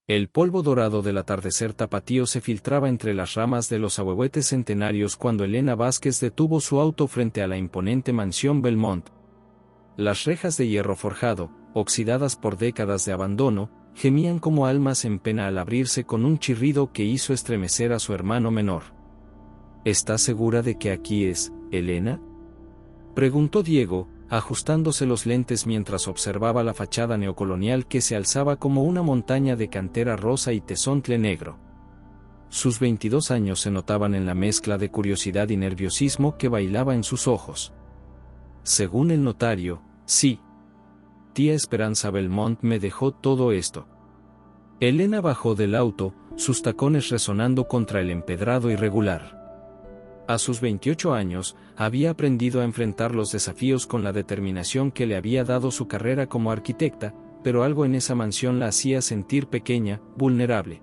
El polvo dorado del atardecer tapatío se filtraba entre las ramas de los ahuehuetes centenarios cuando Elena Vázquez detuvo su auto frente a la imponente mansión Belmont. Las rejas de hierro forjado, oxidadas por décadas de abandono, gemían como almas en pena al abrirse con un chirrido que hizo estremecer a su hermano menor. ¿Estás segura de que aquí es, Elena?, preguntó Diego, ajustándose los lentes mientras observaba la fachada neocolonial que se alzaba como una montaña de cantera rosa y tezontle negro. Sus 22 años se notaban en la mezcla de curiosidad y nerviosismo que bailaba en sus ojos. Según el notario, sí. Tía Esperanza Belmont me dejó todo esto. Elena bajó del auto, sus tacones resonando contra el empedrado irregular. A sus 28 años, había aprendido a enfrentar los desafíos con la determinación que le había dado su carrera como arquitecta, pero algo en esa mansión la hacía sentir pequeña, vulnerable.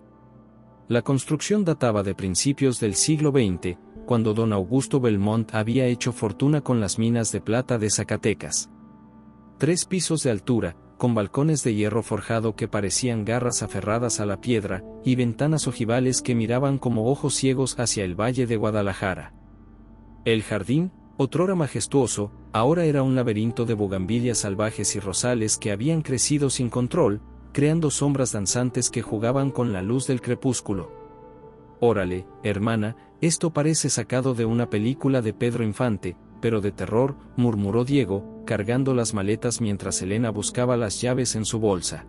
La construcción databa de principios del siglo XX, cuando don Augusto Belmont había hecho fortuna con las minas de plata de Zacatecas. 3 pisos de altura, con balcones de hierro forjado que parecían garras aferradas a la piedra, y ventanas ojivales que miraban como ojos ciegos hacia el valle de Guadalajara. El jardín, otrora majestuoso, ahora era un laberinto de bugambilias salvajes y rosales que habían crecido sin control, creando sombras danzantes que jugaban con la luz del crepúsculo. Órale, hermana, esto parece sacado de una película de Pedro Infante, pero de terror, murmuró Diego, cargando las maletas mientras Elena buscaba las llaves en su bolsa.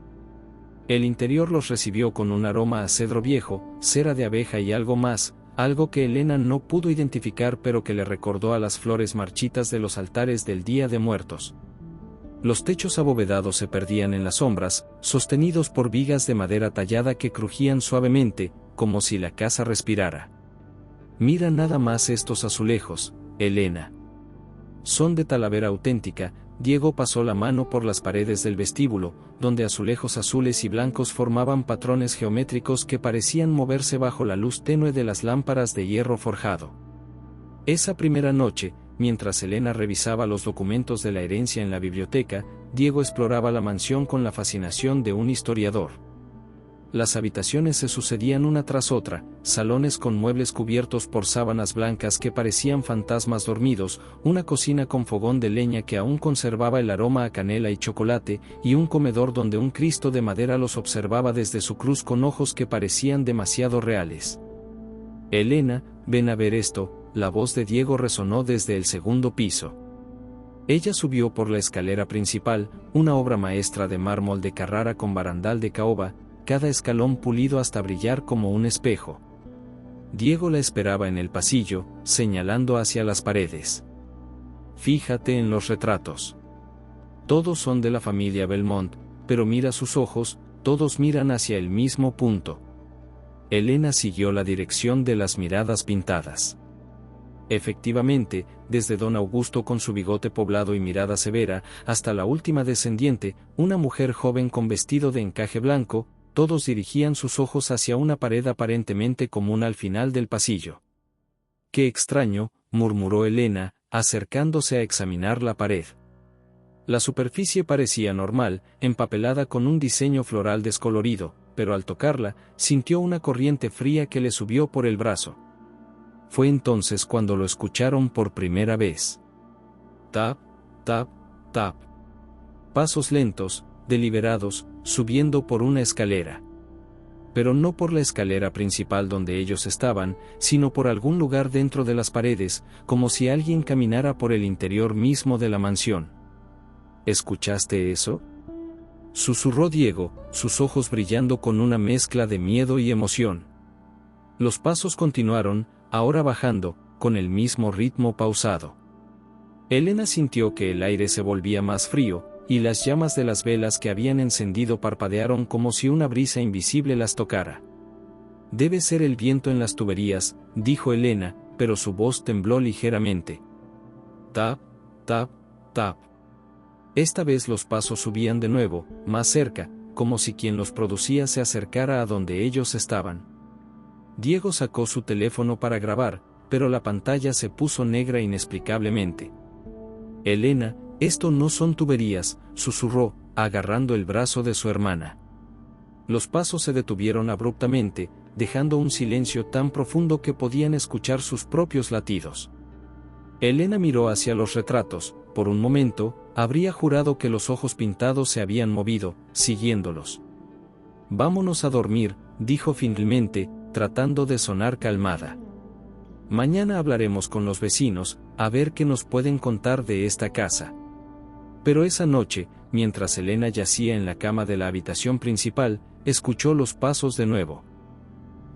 El interior los recibió con un aroma a cedro viejo, cera de abeja y algo más, algo que Elena no pudo identificar pero que le recordó a las flores marchitas de los altares del Día de Muertos. Los techos abovedados se perdían en las sombras, sostenidos por vigas de madera tallada que crujían suavemente, como si la casa respirara. Mira nada más estos azulejos, Elena. Son de Talavera auténtica. Diego pasó la mano por las paredes del vestíbulo, donde azulejos azules y blancos formaban patrones geométricos que parecían moverse bajo la luz tenue de las lámparas de hierro forjado. Esa primera noche, mientras Elena revisaba los documentos de la herencia en la biblioteca, Diego exploraba la mansión con la fascinación de un historiador. Las habitaciones se sucedían una tras otra, salones con muebles cubiertos por sábanas blancas que parecían fantasmas dormidos, una cocina con fogón de leña que aún conservaba el aroma a canela y chocolate, y un comedor donde un Cristo de madera los observaba desde su cruz con ojos que parecían demasiado reales. Elena, ven a ver esto, la voz de Diego resonó desde el segundo piso. Ella subió por la escalera principal, una obra maestra de mármol de Carrara con barandal de caoba, cada escalón pulido hasta brillar como un espejo. Diego la esperaba en el pasillo, señalando hacia las paredes. Fíjate en los retratos. Todos son de la familia Belmont, pero mira sus ojos, todos miran hacia el mismo punto. Elena siguió la dirección de las miradas pintadas. Efectivamente, desde don Augusto con su bigote poblado y mirada severa, hasta la última descendiente, una mujer joven con vestido de encaje blanco, todos dirigían sus ojos hacia una pared aparentemente común al final del pasillo. «Qué extraño», murmuró Elena, acercándose a examinar la pared. La superficie parecía normal, empapelada con un diseño floral descolorido, pero al tocarla, sintió una corriente fría que le subió por el brazo. Fue entonces cuando lo escucharon por primera vez. Tap, tap, tap. Pasos lentos, deliberados, subiendo por una escalera. Pero no por la escalera principal donde ellos estaban, sino por algún lugar dentro de las paredes, como si alguien caminara por el interior mismo de la mansión. ¿Escuchaste eso?, susurró Diego, sus ojos brillando con una mezcla de miedo y emoción. Los pasos continuaron, ahora bajando, con el mismo ritmo pausado. Elena sintió que el aire se volvía más frío, y las llamas de las velas que habían encendido parpadearon como si una brisa invisible las tocara. Debe ser el viento en las tuberías, dijo Elena, pero su voz tembló ligeramente. Tap, tap, tap. Esta vez los pasos subían de nuevo, más cerca, como si quien los producía se acercara a donde ellos estaban. Diego sacó su teléfono para grabar, pero la pantalla se puso negra inexplicablemente. Elena, esto no son tuberías, susurró, agarrando el brazo de su hermana. Los pasos se detuvieron abruptamente, dejando un silencio tan profundo que podían escuchar sus propios latidos. Elena miró hacia los retratos. Por un momento, habría jurado que los ojos pintados se habían movido, siguiéndolos. «Vámonos a dormir», dijo finalmente, tratando de sonar calmada. «Mañana hablaremos con los vecinos, a ver qué nos pueden contar de esta casa». Pero esa noche, mientras Elena yacía en la cama de la habitación principal, escuchó los pasos de nuevo.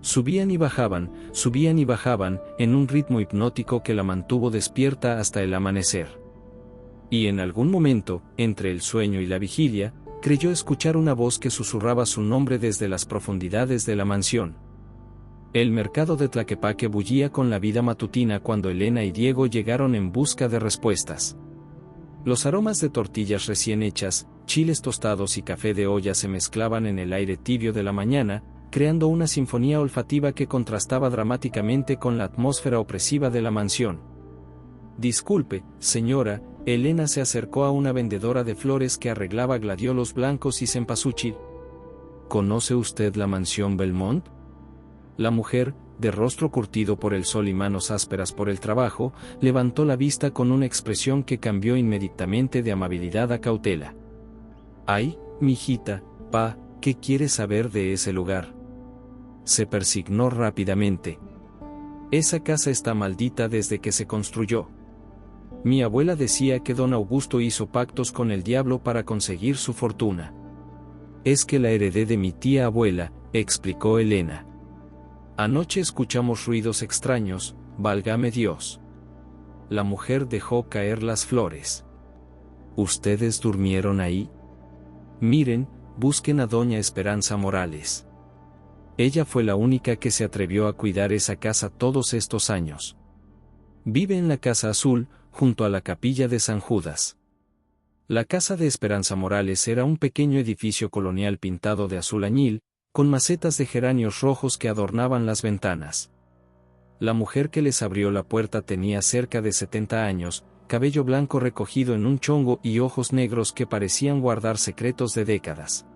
Subían y bajaban, en un ritmo hipnótico que la mantuvo despierta hasta el amanecer. Y en algún momento, entre el sueño y la vigilia, creyó escuchar una voz que susurraba su nombre desde las profundidades de la mansión. El mercado de Tlaquepaque bullía con la vida matutina cuando Elena y Diego llegaron en busca de respuestas. Los aromas de tortillas recién hechas, chiles tostados y café de olla se mezclaban en el aire tibio de la mañana, creando una sinfonía olfativa que contrastaba dramáticamente con la atmósfera opresiva de la mansión. «Disculpe, señora», Elena se acercó a una vendedora de flores que arreglaba gladiolos blancos y cempasúchil. «¿Conoce usted la mansión Belmont?». La mujer, de rostro curtido por el sol y manos ásperas por el trabajo, levantó la vista con una expresión que cambió inmediatamente de amabilidad a cautela. «Ay, mijita, ¿qué quiere saber de ese lugar?». Se persignó rápidamente. «Esa casa está maldita desde que se construyó. Mi abuela decía que don Augusto hizo pactos con el diablo para conseguir su fortuna». «Es que la heredé de mi tía abuela», explicó Elena. «Anoche escuchamos ruidos extraños, válgame Dios». La mujer dejó caer las flores. «¿Ustedes durmieron ahí? Miren, busquen a doña Esperanza Morales. Ella fue la única que se atrevió a cuidar esa casa todos estos años. Vive en la Casa Azul, junto a la capilla de San Judas». La casa de Esperanza Morales era un pequeño edificio colonial pintado de azul añil, con macetas de geranios rojos que adornaban las ventanas. La mujer que les abrió la puerta tenía cerca de 70 años, cabello blanco recogido en un chongo y ojos negros que parecían guardar secretos de décadas.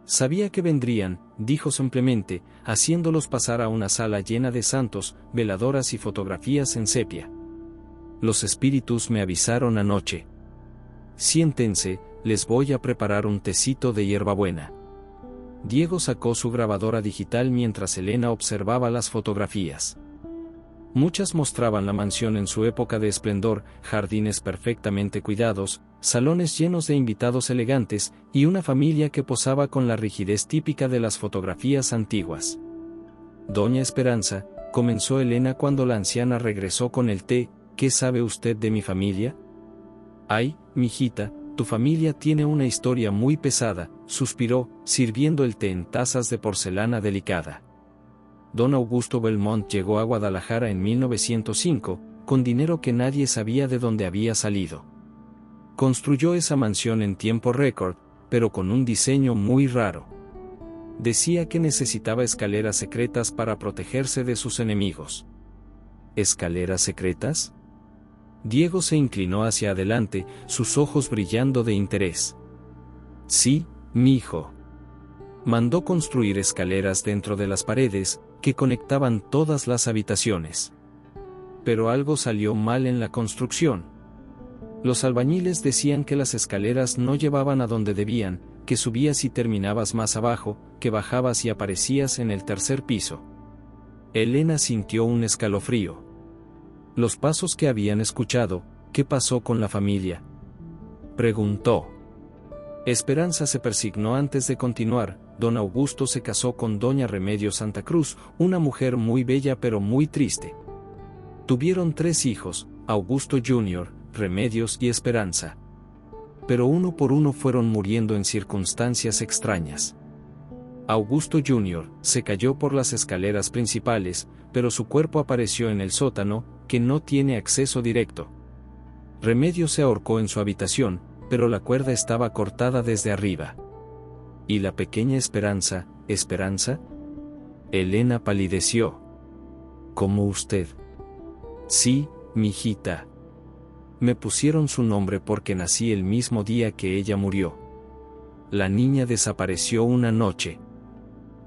«Sabía que vendrían», dijo simplemente, haciéndolos pasar a una sala llena de santos, veladoras y fotografías en sepia. «Los espíritus me avisaron anoche. Siéntense, les voy a preparar un tecito de hierbabuena». Diego sacó su grabadora digital mientras Elena observaba las fotografías. Muchas mostraban la mansión en su época de esplendor, jardines perfectamente cuidados, salones llenos de invitados elegantes, y una familia que posaba con la rigidez típica de las fotografías antiguas. «Doña Esperanza», comenzó Elena cuando la anciana regresó con el té, «¿qué sabe usted de mi familia?». «Ay, mijita, tu familia tiene una historia muy pesada», suspiró, sirviendo el té en tazas de porcelana delicada. «Don Augusto Belmont llegó a Guadalajara en 1905, con dinero que nadie sabía de dónde había salido. Construyó esa mansión en tiempo récord, pero con un diseño muy raro. Decía que necesitaba escaleras secretas para protegerse de sus enemigos». «¿Escaleras secretas?». Diego se inclinó hacia adelante, sus ojos brillando de interés. «Sí, mi hijo. Mandó construir escaleras dentro de las paredes, que conectaban todas las habitaciones. Pero algo salió mal en la construcción. Los albañiles decían que las escaleras no llevaban a donde debían, que subías y terminabas más abajo, que bajabas y aparecías en el tercer piso». Elena sintió un escalofrío. Los pasos que habían escuchado, ¿qué pasó con la familia?, preguntó. Esperanza se persignó antes de continuar. Don Augusto se casó con doña Remedios Santa Cruz, una mujer muy bella pero muy triste. Tuvieron 3 hijos, Augusto Jr., Remedios y Esperanza. Pero uno por uno fueron muriendo en circunstancias extrañas. Augusto Jr. se cayó por las escaleras principales, pero su cuerpo apareció en el sótano, que no tiene acceso directo. Remedios se ahorcó en su habitación, pero la cuerda estaba cortada desde arriba. ¿Y la pequeña Esperanza? Elena palideció. ¿Como usted? Sí, mijita. Me pusieron su nombre porque nací el mismo día que ella murió. La niña desapareció una noche.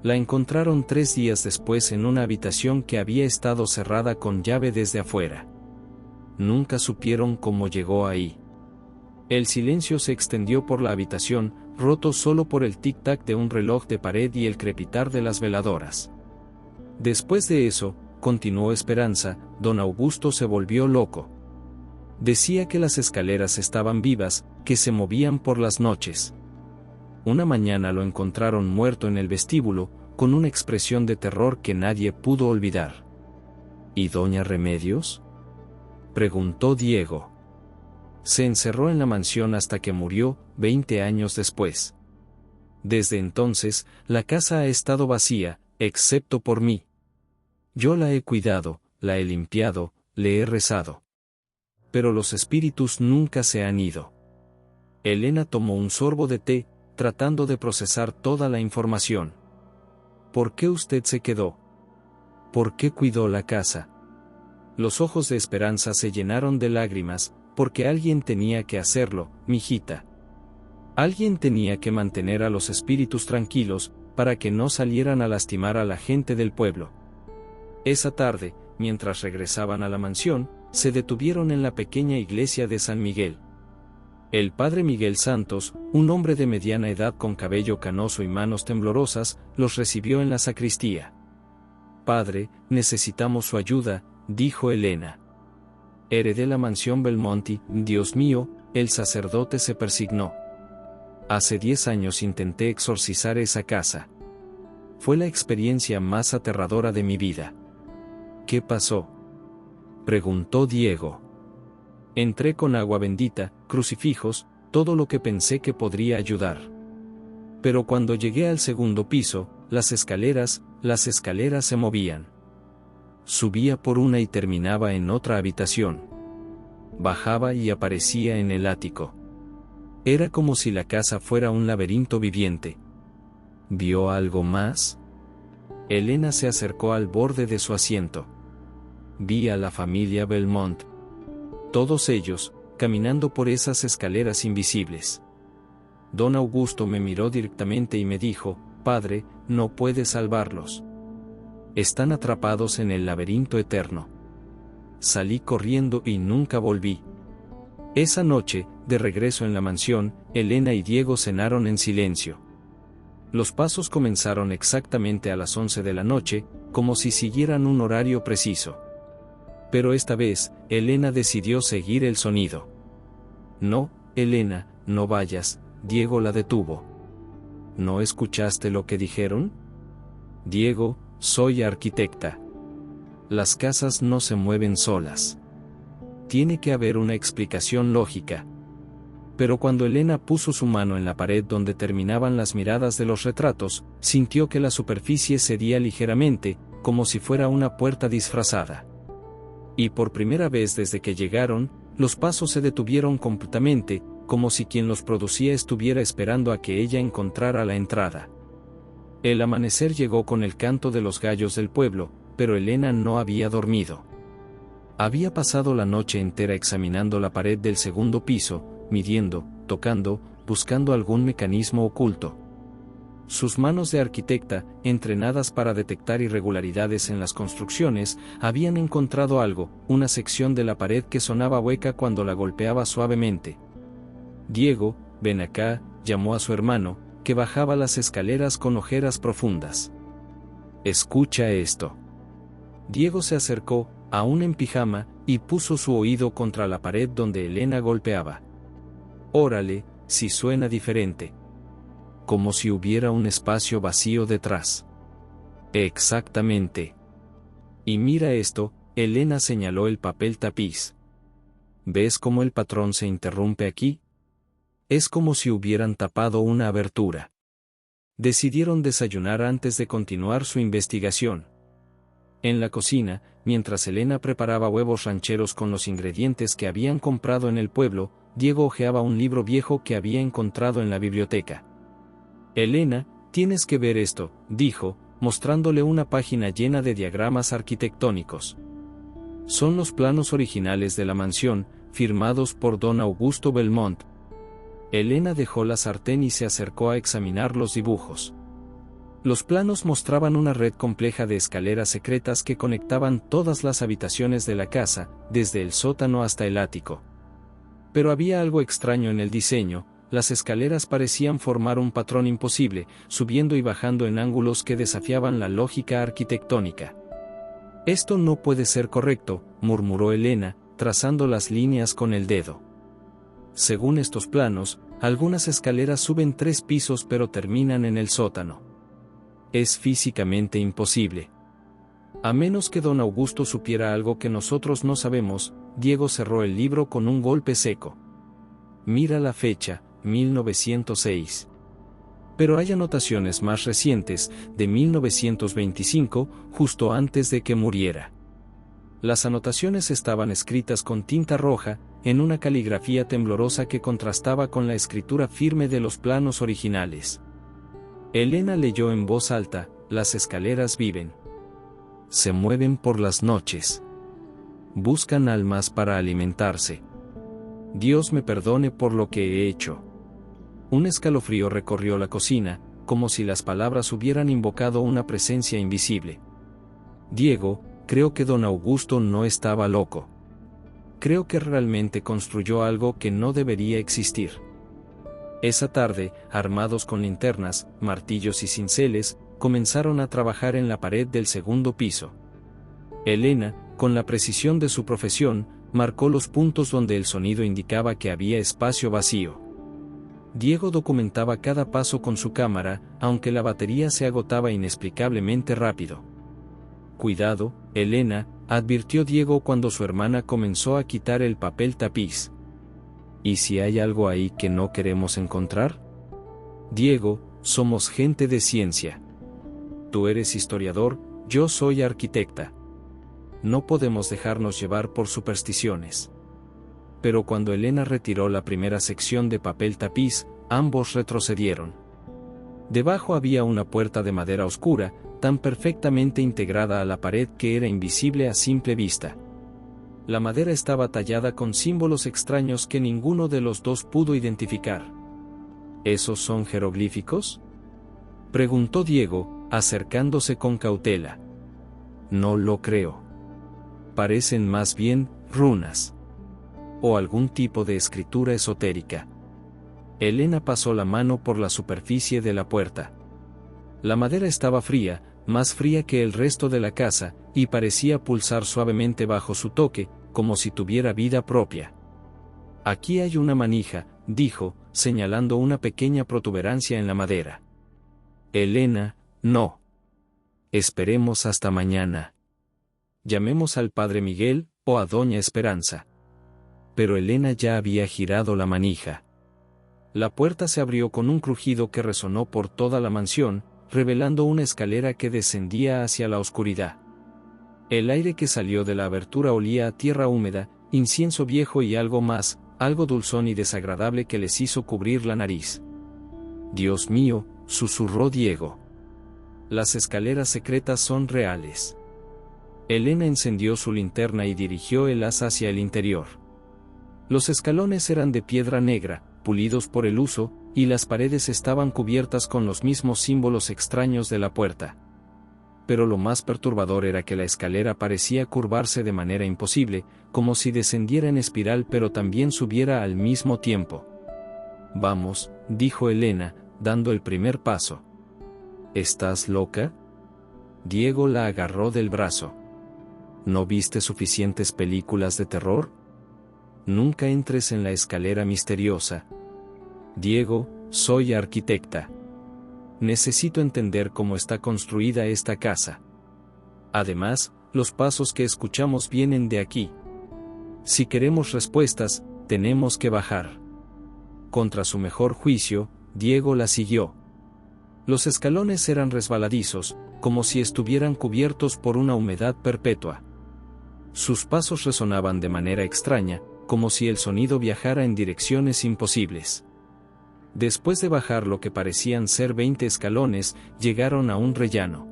La encontraron 3 días después en una habitación que había estado cerrada con llave desde afuera. Nunca supieron cómo llegó ahí. El silencio se extendió por la habitación, roto solo por el tic-tac de un reloj de pared y el crepitar de las veladoras. Después de eso, continuó Esperanza, don Augusto se volvió loco. Decía que las escaleras estaban vivas, que se movían por las noches. Una mañana lo encontraron muerto en el vestíbulo, con una expresión de terror que nadie pudo olvidar. ¿Y doña Remedios?, preguntó Diego. Se encerró en la mansión hasta que murió, 20 años después. Desde entonces, la casa ha estado vacía, excepto por mí. Yo la he cuidado, la he limpiado, le he rezado. Pero los espíritus nunca se han ido. Elena tomó un sorbo de té, tratando de procesar toda la información. ¿Por qué usted se quedó? ¿Por qué cuidó la casa? Los ojos de Esperanza se llenaron de lágrimas, porque alguien tenía que hacerlo, mijita. Alguien tenía que mantener a los espíritus tranquilos, para que no salieran a lastimar a la gente del pueblo. Esa tarde, mientras regresaban a la mansión, se detuvieron en la pequeña iglesia de San Miguel. El padre Miguel Santos, un hombre de mediana edad con cabello canoso y manos temblorosas, los recibió en la sacristía. «Padre, necesitamos su ayuda», dijo Elena. «Heredé la mansión Belmonte, Dios mío», el sacerdote se persignó. «Hace 10 años intenté exorcizar esa casa. Fue la experiencia más aterradora de mi vida». «¿Qué pasó?», preguntó Diego. «Entré con agua bendita, crucifijos, todo lo que pensé que podría ayudar. Pero cuando llegué al segundo piso, las escaleras se movían. Subía por una y terminaba en otra habitación. Bajaba y aparecía en el ático. Era como si la casa fuera un laberinto viviente». «¿Vio algo más?». Elena se acercó al borde de su asiento. «Vi a la familia Belmont. Todos ellos, caminando por esas escaleras invisibles. Don Augusto me miró directamente y me dijo: «Padre, no puedes salvarlos. Están atrapados en el laberinto eterno». Salí corriendo y nunca volví. Esa noche, de regreso en la mansión, Elena y Diego cenaron en silencio. Los pasos comenzaron exactamente a las 11 de la noche, como si siguieran un horario preciso. Pero esta vez, Elena decidió seguir el sonido. «No, Elena, no vayas», Diego la detuvo. «¿No escuchaste lo que dijeron?». «Diego, soy arquitecta. Las casas no se mueven solas. Tiene que haber una explicación lógica». Pero cuando Elena puso su mano en la pared donde terminaban las miradas de los retratos, sintió que la superficie cedía ligeramente, como si fuera una puerta disfrazada. Y por primera vez desde que llegaron, los pasos se detuvieron completamente, como si quien los producía estuviera esperando a que ella encontrara la entrada. El amanecer llegó con el canto de los gallos del pueblo, pero Elena no había dormido. Había pasado la noche entera examinando la pared del segundo piso, midiendo, tocando, buscando algún mecanismo oculto. Sus manos de arquitecta, entrenadas para detectar irregularidades en las construcciones, habían encontrado algo, una sección de la pared que sonaba hueca cuando la golpeaba suavemente. «Diego, ven acá», llamó a su hermano, que bajaba las escaleras con ojeras profundas. «Escucha esto». Diego se acercó, aún en pijama, y puso su oído contra la pared donde Elena golpeaba. «Órale, si suena diferente. Como si hubiera un espacio vacío detrás». «Exactamente. Y mira esto», Elena señaló el papel tapiz. «¿Ves cómo el patrón se interrumpe aquí? Es como si hubieran tapado una abertura». Decidieron desayunar antes de continuar su investigación. En la cocina, mientras Elena preparaba huevos rancheros con los ingredientes que habían comprado en el pueblo, Diego hojeaba un libro viejo que había encontrado en la biblioteca. «Elena, tienes que ver esto», dijo, mostrándole una página llena de diagramas arquitectónicos. «Son los planos originales de la mansión, firmados por don Augusto Belmont». Elena dejó la sartén y se acercó a examinar los dibujos. Los planos mostraban una red compleja de escaleras secretas que conectaban todas las habitaciones de la casa, desde el sótano hasta el ático. Pero había algo extraño en el diseño. Las escaleras parecían formar un patrón imposible, subiendo y bajando en ángulos que desafiaban la lógica arquitectónica. «Esto no puede ser correcto», murmuró Elena, trazando las líneas con el dedo. Según estos planos, algunas escaleras suben 3 pisos pero terminan en el sótano. Es físicamente imposible. A menos que don Augusto supiera algo que nosotros no sabemos. Diego cerró el libro con un golpe seco. Mira la fecha, 1906. Pero hay anotaciones más recientes, de 1925, justo antes de que muriera. Las anotaciones estaban escritas con tinta roja, en una caligrafía temblorosa que contrastaba con la escritura firme de los planos originales. Elena leyó en voz alta: las escaleras viven. Se mueven por las noches. Buscan almas para alimentarse. Dios me perdone por lo que he hecho. Un escalofrío recorrió la cocina, como si las palabras hubieran invocado una presencia invisible. Diego, creo que don Augusto no estaba loco. Creo que realmente construyó algo que no debería existir. Esa tarde, armados con linternas, martillos y cinceles, comenzaron a trabajar en la pared del segundo piso. Elena, con la precisión de su profesión, marcó los puntos donde el sonido indicaba que había espacio vacío. Diego documentaba cada paso con su cámara, aunque la batería se agotaba inexplicablemente rápido. «Cuidado, Elena», advirtió Diego cuando su hermana comenzó a quitar el papel tapiz. «¿Y si hay algo ahí que no queremos encontrar?» «Diego, somos gente de ciencia. Tú eres historiador, yo soy arquitecta. No podemos dejarnos llevar por supersticiones». Pero cuando Elena retiró la primera sección de papel tapiz, ambos retrocedieron. Debajo había una puerta de madera oscura, tan perfectamente integrada a la pared que era invisible a simple vista. La madera estaba tallada con símbolos extraños que ninguno de los dos pudo identificar. ¿Esos son jeroglíficos?, preguntó Diego, acercándose con cautela. «No lo creo. Parecen más bien runas. O algún tipo de escritura esotérica». Elena pasó la mano por la superficie de la puerta. La madera estaba fría, más fría que el resto de la casa, y parecía pulsar suavemente bajo su toque, como si tuviera vida propia. «Aquí hay una manija», dijo, señalando una pequeña protuberancia en la madera. «Elena, no. Esperemos hasta mañana. Llamemos al padre Miguel, o a doña Esperanza». Pero Elena ya había girado la manija. La puerta se abrió con un crujido que resonó por toda la mansión, revelando una escalera que descendía hacia la oscuridad. El aire que salió de la abertura olía a tierra húmeda, incienso viejo y algo más, algo dulzón y desagradable que les hizo cubrir la nariz. «Dios mío», susurró Diego. «Las escaleras secretas son reales». Elena encendió su linterna y dirigió el haz hacia el interior. Los escalones eran de piedra negra, pulidos por el uso, y las paredes estaban cubiertas con los mismos símbolos extraños de la puerta. Pero lo más perturbador era que la escalera parecía curvarse de manera imposible, como si descendiera en espiral pero también subiera al mismo tiempo. «Vamos», dijo Elena, dando el primer paso. «¿Estás loca?». Diego la agarró del brazo. «¿No viste suficientes películas de terror? Nunca entres en la escalera misteriosa». «Diego, soy arquitecta. Necesito entender cómo está construida esta casa. Además, los pasos que escuchamos vienen de aquí. Si queremos respuestas, tenemos que bajar». Contra su mejor juicio, Diego la siguió. Los escalones eran resbaladizos, como si estuvieran cubiertos por una humedad perpetua. Sus pasos resonaban de manera extraña, como si el sonido viajara en direcciones imposibles. Después de bajar lo que parecían ser 20 escalones, llegaron a un rellano.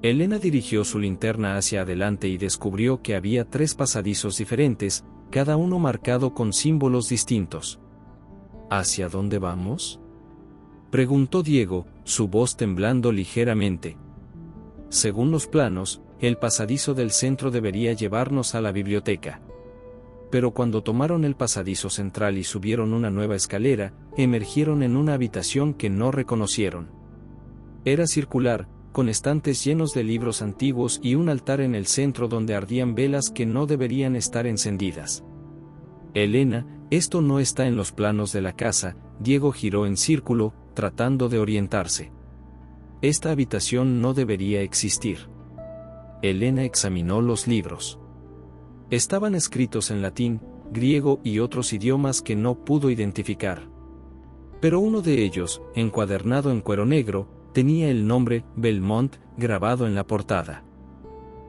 Elena dirigió su linterna hacia adelante y descubrió que había 3 pasadizos diferentes, cada uno marcado con símbolos distintos. «¿Hacia dónde vamos?», Preguntó Diego, su voz temblando ligeramente. Según los planos, el pasadizo del centro debería llevarnos a la biblioteca. Pero cuando tomaron el pasadizo central y subieron una nueva escalera, emergieron en una habitación que no reconocieron. Era circular, con estantes llenos de libros antiguos y un altar en el centro donde ardían velas que no deberían estar encendidas. Elena, esto no está en los planos de la casa. Diego giró en círculo, tratando de orientarse. Esta habitación no debería existir. Elena examinó los libros. Estaban escritos en latín, griego y otros idiomas que no pudo identificar. Pero uno de ellos, encuadernado en cuero negro, tenía el nombre Belmont grabado en la portada.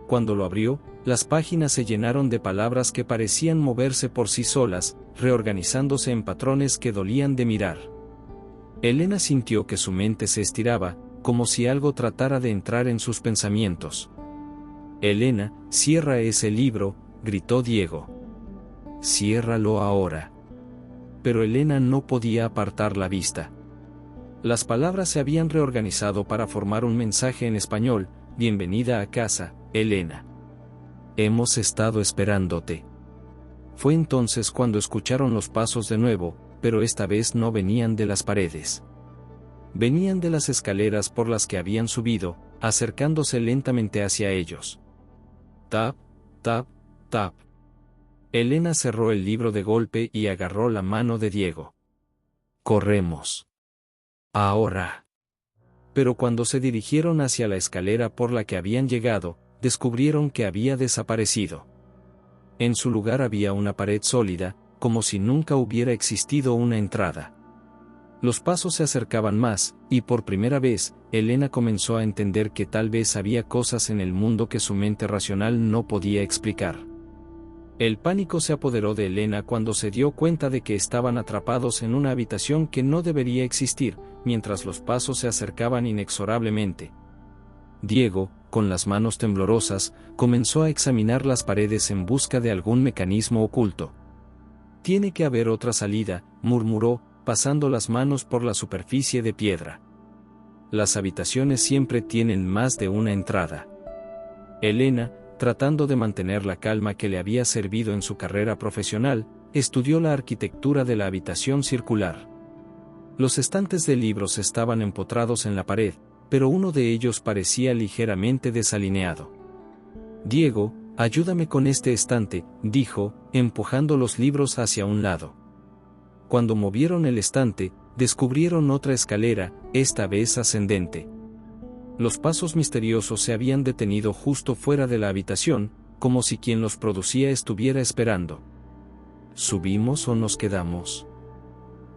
Cuando lo abrió, las páginas se llenaron de palabras que parecían moverse por sí solas, reorganizándose en patrones que dolían de mirar. Elena sintió que su mente se estiraba, como si algo tratara de entrar en sus pensamientos. «Elena, cierra ese libro», gritó Diego. «Ciérralo ahora». Pero Elena no podía apartar la vista. Las palabras se habían reorganizado para formar un mensaje en español: «Bienvenida a casa, Elena. Hemos estado esperándote». Fue entonces cuando escucharon los pasos de nuevo, pero esta vez no venían de las paredes. Venían de las escaleras por las que habían subido, acercándose lentamente hacia ellos. Tap, tap, tap. Elena cerró el libro de golpe y agarró la mano de Diego. «Corremos. Ahora». Pero cuando se dirigieron hacia la escalera por la que habían llegado, descubrieron que había desaparecido. En su lugar había una pared sólida, como si nunca hubiera existido una entrada. Los pasos se acercaban más, y por primera vez, Elena comenzó a entender que tal vez había cosas en el mundo que su mente racional no podía explicar. El pánico se apoderó de Elena cuando se dio cuenta de que estaban atrapados en una habitación que no debería existir, mientras los pasos se acercaban inexorablemente. Diego, con las manos temblorosas, comenzó a examinar las paredes en busca de algún mecanismo oculto. «Tiene que haber otra salida», murmuró, pasando las manos por la superficie de piedra. «Las habitaciones siempre tienen más de una entrada». Elena, tratando de mantener la calma que le había servido en su carrera profesional, estudió la arquitectura de la habitación circular. Los estantes de libros estaban empotrados en la pared, pero uno de ellos parecía ligeramente desalineado. «Diego, ayúdame con este estante», dijo, empujando los libros hacia un lado. Cuando movieron el estante, descubrieron otra escalera, esta vez ascendente. Los pasos misteriosos se habían detenido justo fuera de la habitación, como si quien los producía estuviera esperando. «¿Subimos o nos quedamos?»,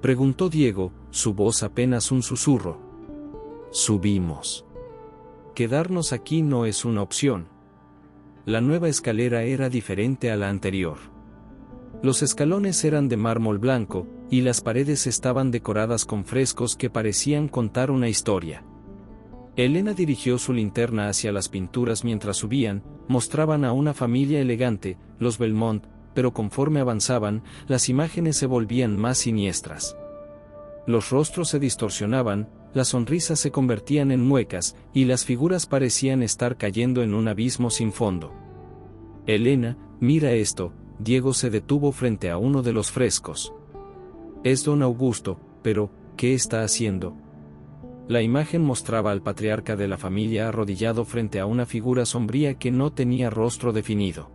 preguntó Diego, su voz apenas un susurro. «Subimos. Quedarnos aquí no es una opción». La nueva escalera era diferente a la anterior. Los escalones eran de mármol blanco, y las paredes estaban decoradas con frescos que parecían contar una historia. Elena dirigió su linterna hacia las pinturas mientras subían. Mostraban a una familia elegante, los Belmont, pero conforme avanzaban, las imágenes se volvían más siniestras. Los rostros se distorsionaban, las sonrisas se convertían en muecas, y las figuras parecían estar cayendo en un abismo sin fondo. «Elena, mira esto». Diego se detuvo frente a uno de los frescos. «Es Don Augusto, pero, ¿qué está haciendo?». La imagen mostraba al patriarca de la familia arrodillado frente a una figura sombría que no tenía rostro definido.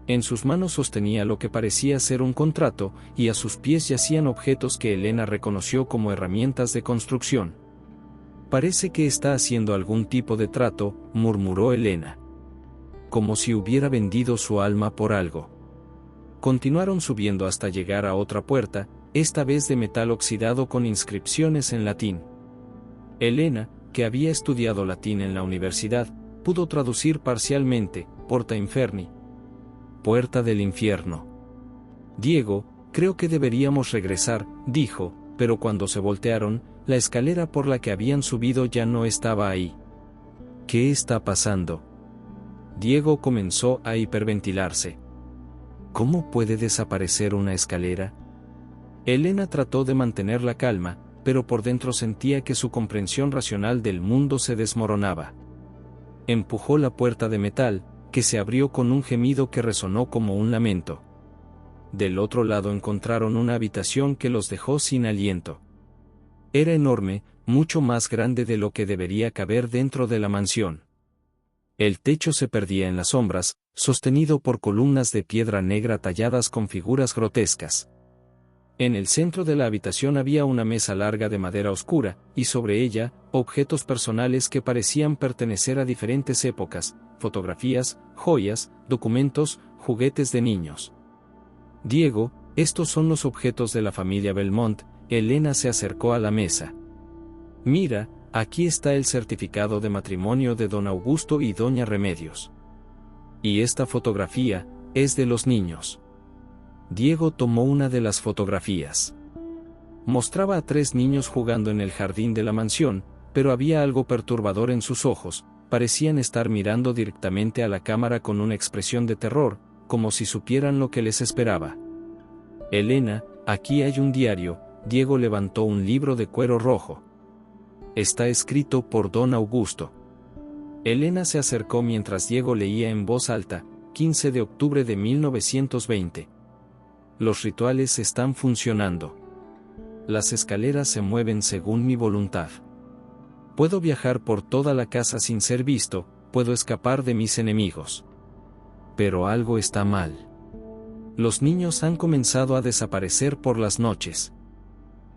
En sus manos sostenía lo que parecía ser un contrato, y a sus pies yacían objetos que Elena reconoció como herramientas de construcción. «Parece que está haciendo algún tipo de trato», murmuró Elena. «Como si hubiera vendido su alma por algo». Continuaron subiendo hasta llegar a otra puerta, esta vez de metal oxidado con inscripciones en latín. Elena, que había estudiado latín en la universidad, pudo traducir parcialmente: «Porta Inferni», «Puerta del infierno». «Diego, creo que deberíamos regresar», dijo, pero cuando se voltearon, la escalera por la que habían subido ya no estaba ahí. «¿Qué está pasando?». Diego comenzó a hiperventilarse. «¿Cómo puede desaparecer una escalera?». Elena trató de mantener la calma, pero por dentro sentía que su comprensión racional del mundo se desmoronaba. Empujó la puerta de metal, que se abrió con un gemido que resonó como un lamento. Del otro lado encontraron una habitación que los dejó sin aliento. Era enorme, mucho más grande de lo que debería caber dentro de la mansión. El techo se perdía en las sombras, sostenido por columnas de piedra negra talladas con figuras grotescas. En el centro de la habitación había una mesa larga de madera oscura, y sobre ella, objetos personales que parecían pertenecer a diferentes épocas, fotografías, joyas, documentos, juguetes de niños. Diego, estos son los objetos de la familia Belmont. Elena se acercó a la mesa. Mira, aquí está el certificado de matrimonio de don Augusto y doña Remedios. Y esta fotografía, es de los niños. Diego tomó una de las fotografías. Mostraba a 3 niños jugando en el jardín de la mansión, pero había algo perturbador en sus ojos, parecían estar mirando directamente a la cámara con una expresión de terror, como si supieran lo que les esperaba. Elena, aquí hay un diario. Diego levantó un libro de cuero rojo. Está escrito por don Augusto. Elena se acercó mientras Diego leía en voz alta, 15 de octubre de 1920. Los rituales están funcionando. Las escaleras se mueven según mi voluntad. Puedo viajar por toda la casa sin ser visto, puedo escapar de mis enemigos. Pero algo está mal. Los niños han comenzado a desaparecer por las noches.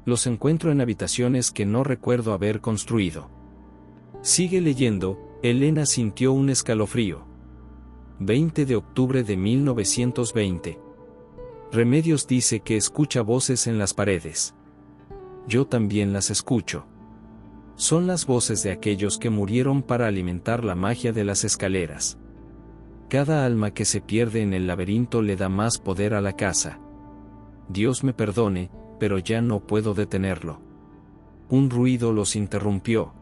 Los encuentro en habitaciones que no recuerdo haber construido. Sigue leyendo. Elena sintió un escalofrío. 20 de octubre de 1920. Remedios dice que escucha voces en las paredes. Yo también las escucho. Son las voces de aquellos que murieron para alimentar la magia de las escaleras. Cada alma que se pierde en el laberinto le da más poder a la casa. Dios me perdone, pero ya no puedo detenerlo. Un ruido los interrumpió.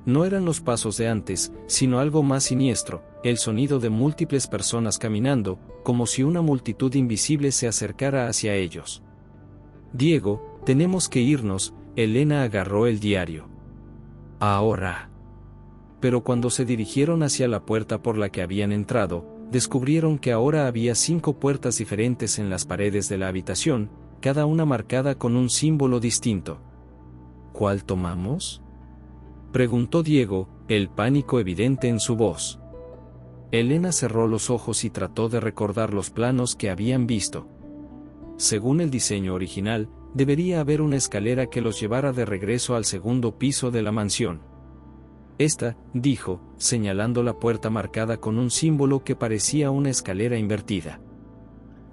No eran los pasos de antes, sino algo más siniestro, el sonido de múltiples personas caminando, como si una multitud invisible se acercara hacia ellos. Diego, tenemos que irnos. Elena agarró el diario. Ahora. Pero cuando se dirigieron hacia la puerta por la que habían entrado, descubrieron que ahora había 5 puertas diferentes en las paredes de la habitación, cada una marcada con un símbolo distinto. ¿Cuál tomamos?, preguntó Diego, el pánico evidente en su voz. Elena cerró los ojos y trató de recordar los planos que habían visto. Según el diseño original, debería haber una escalera que los llevara de regreso al segundo piso de la mansión. Esta, dijo, señalando la puerta marcada con un símbolo que parecía una escalera invertida.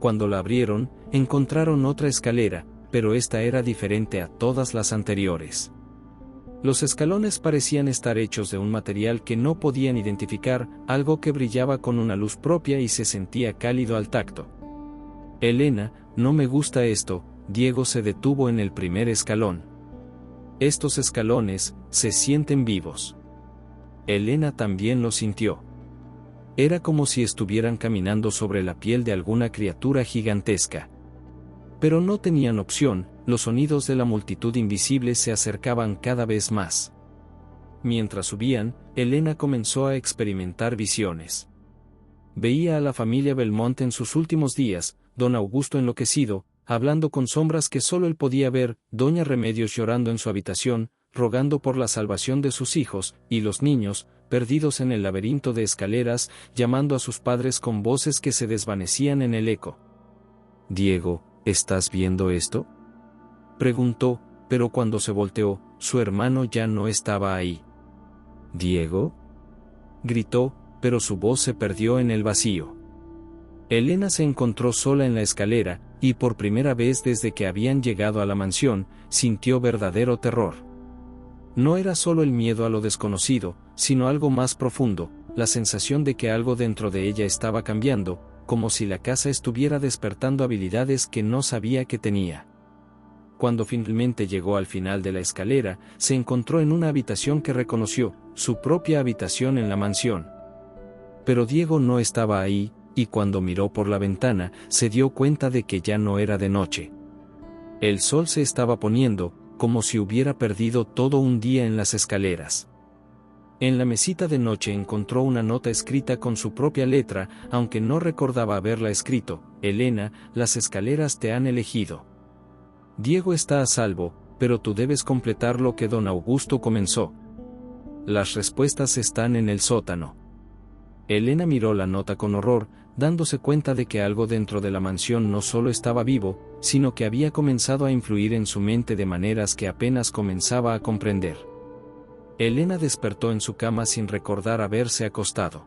Cuando la abrieron, encontraron otra escalera, pero esta era diferente a todas las anteriores. Los escalones parecían estar hechos de un material que no podían identificar, algo que brillaba con una luz propia y se sentía cálido al tacto. Elena, no me gusta esto. Diego se detuvo en el primer escalón. Estos escalones, se sienten vivos. Elena también lo sintió. Era como si estuvieran caminando sobre la piel de alguna criatura gigantesca. Pero no tenían opción, los sonidos de la multitud invisible se acercaban cada vez más. Mientras subían, Elena comenzó a experimentar visiones. Veía a la familia Belmont en sus últimos días, don Augusto enloquecido, hablando con sombras que solo él podía ver, doña Remedios llorando en su habitación, rogando por la salvación de sus hijos, y los niños, perdidos en el laberinto de escaleras, llamando a sus padres con voces que se desvanecían en el eco. Diego, ¿estás viendo esto?, preguntó, pero cuando se volteó, su hermano ya no estaba ahí. ¿Diego?, gritó, pero su voz se perdió en el vacío. Elena se encontró sola en la escalera, y por primera vez desde que habían llegado a la mansión, sintió verdadero terror. No era solo el miedo a lo desconocido, sino algo más profundo, la sensación de que algo dentro de ella estaba cambiando, como si la casa estuviera despertando habilidades que no sabía que tenía. Cuando finalmente llegó al final de la escalera, se encontró en una habitación que reconoció, su propia habitación en la mansión. Pero Diego no estaba ahí, y cuando miró por la ventana, se dio cuenta de que ya no era de noche. El sol se estaba poniendo, como si hubiera perdido todo un día en las escaleras. En la mesita de noche encontró una nota escrita con su propia letra, aunque no recordaba haberla escrito: Elena, las escaleras te han elegido. Diego está a salvo, pero tú debes completar lo que don Augusto comenzó. Las respuestas están en el sótano. Elena miró la nota con horror, dándose cuenta de que algo dentro de la mansión no solo estaba vivo, sino que había comenzado a influir en su mente de maneras que apenas comenzaba a comprender. Elena despertó en su cama sin recordar haberse acostado.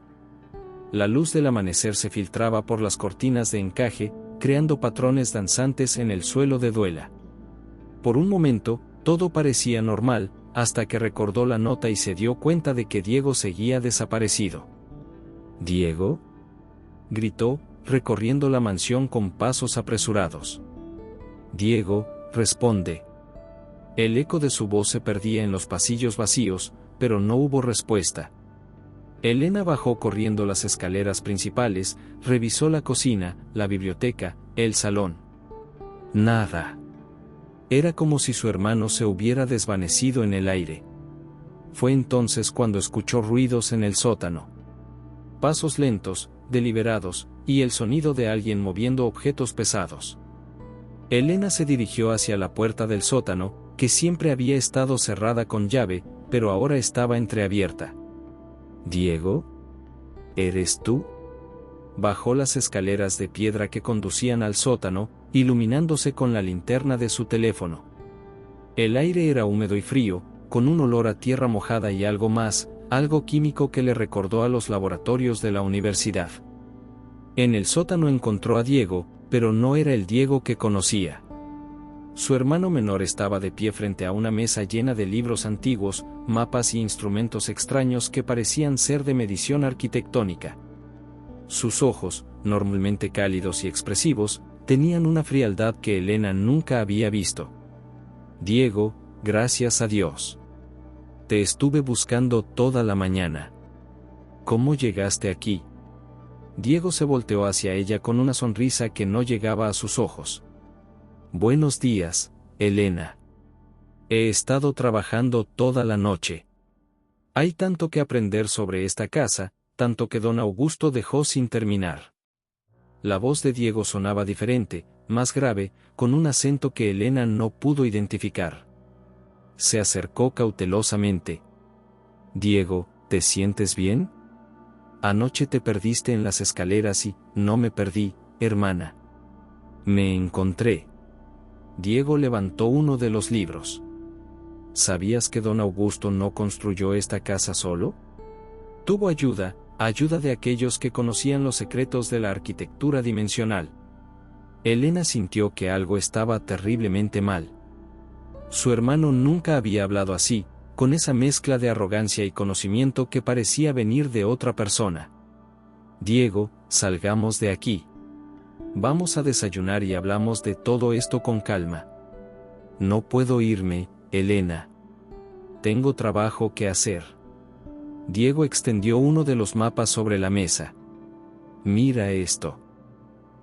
La luz del amanecer se filtraba por las cortinas de encaje, creando patrones danzantes en el suelo de duela. Por un momento, todo parecía normal, hasta que recordó la nota y se dio cuenta de que Diego seguía desaparecido. ¿Diego?, gritó, recorriendo la mansión con pasos apresurados. Diego, responde. El eco de su voz se perdía en los pasillos vacíos, pero no hubo respuesta. Elena bajó corriendo las escaleras principales, revisó la cocina, la biblioteca, el salón. Nada. Era como si su hermano se hubiera desvanecido en el aire. Fue entonces cuando escuchó ruidos en el sótano. Pasos lentos, deliberados, y el sonido de alguien moviendo objetos pesados. Elena se dirigió hacia la puerta del sótano, que siempre había estado cerrada con llave, pero ahora estaba entreabierta. ¿Diego? ¿Eres tú? Bajó las escaleras de piedra que conducían al sótano, iluminándose con la linterna de su teléfono. El aire era húmedo y frío, con un olor a tierra mojada y algo más, algo químico que le recordó a los laboratorios de la universidad. En el sótano encontró a Diego, pero no era el Diego que conocía. Su hermano menor estaba de pie frente a una mesa llena de libros antiguos, mapas y instrumentos extraños que parecían ser de medición arquitectónica. Sus ojos, normalmente cálidos y expresivos, tenían una frialdad que Elena nunca había visto. Diego, gracias a Dios. Te estuve buscando toda la mañana. ¿Cómo llegaste aquí? Diego se volteó hacia ella con una sonrisa que no llegaba a sus ojos. Buenos días, Elena. He estado trabajando toda la noche. Hay tanto que aprender sobre esta casa, tanto que don Augusto dejó sin terminar. La voz de Diego sonaba diferente, más grave, con un acento que Elena no pudo identificar. Se acercó cautelosamente. Diego, ¿te sientes bien? Anoche te perdiste en las escaleras y no me perdí, hermana. Me encontré. Diego levantó uno de los libros. ¿Sabías que don Augusto no construyó esta casa solo? Tuvo ayuda de aquellos que conocían los secretos de la arquitectura dimensional. Elena sintió que algo estaba terriblemente mal. Su hermano nunca había hablado así, con esa mezcla de arrogancia y conocimiento que parecía venir de otra persona. Diego, salgamos de aquí. Vamos a desayunar y hablamos de todo esto con calma. No puedo irme, Elena. Tengo trabajo que hacer. Diego extendió uno de los mapas sobre la mesa. Mira esto.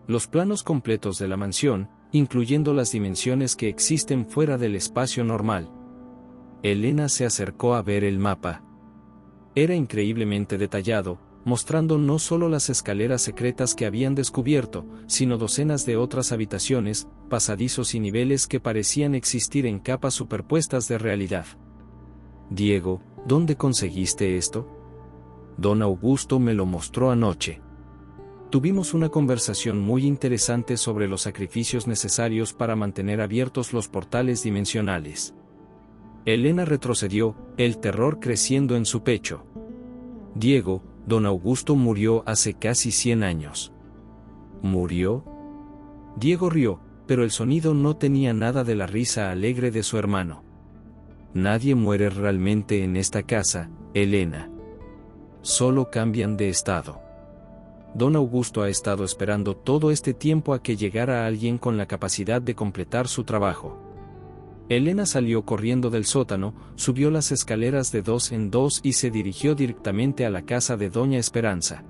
Los planos completos de la mansión, incluyendo las dimensiones que existen fuera del espacio normal. Elena se acercó a ver el mapa. Era increíblemente detallado, mostrando no solo las escaleras secretas que habían descubierto, sino docenas de otras habitaciones, pasadizos y niveles que parecían existir en capas superpuestas de realidad. Diego, ¿dónde conseguiste esto? Don Augusto me lo mostró anoche. Tuvimos una conversación muy interesante sobre los sacrificios necesarios para mantener abiertos los portales dimensionales. Elena retrocedió, el terror creciendo en su pecho. Diego, don Augusto murió hace casi 100 años. ¿Murió? Diego rió, pero el sonido no tenía nada de la risa alegre de su hermano. Nadie muere realmente en esta casa, Elena. Solo cambian de estado. Don Augusto ha estado esperando todo este tiempo a que llegara alguien con la capacidad de completar su trabajo. Elena salió corriendo del sótano, subió las escaleras de 2 en 2 y se dirigió directamente a la casa de Doña Esperanza.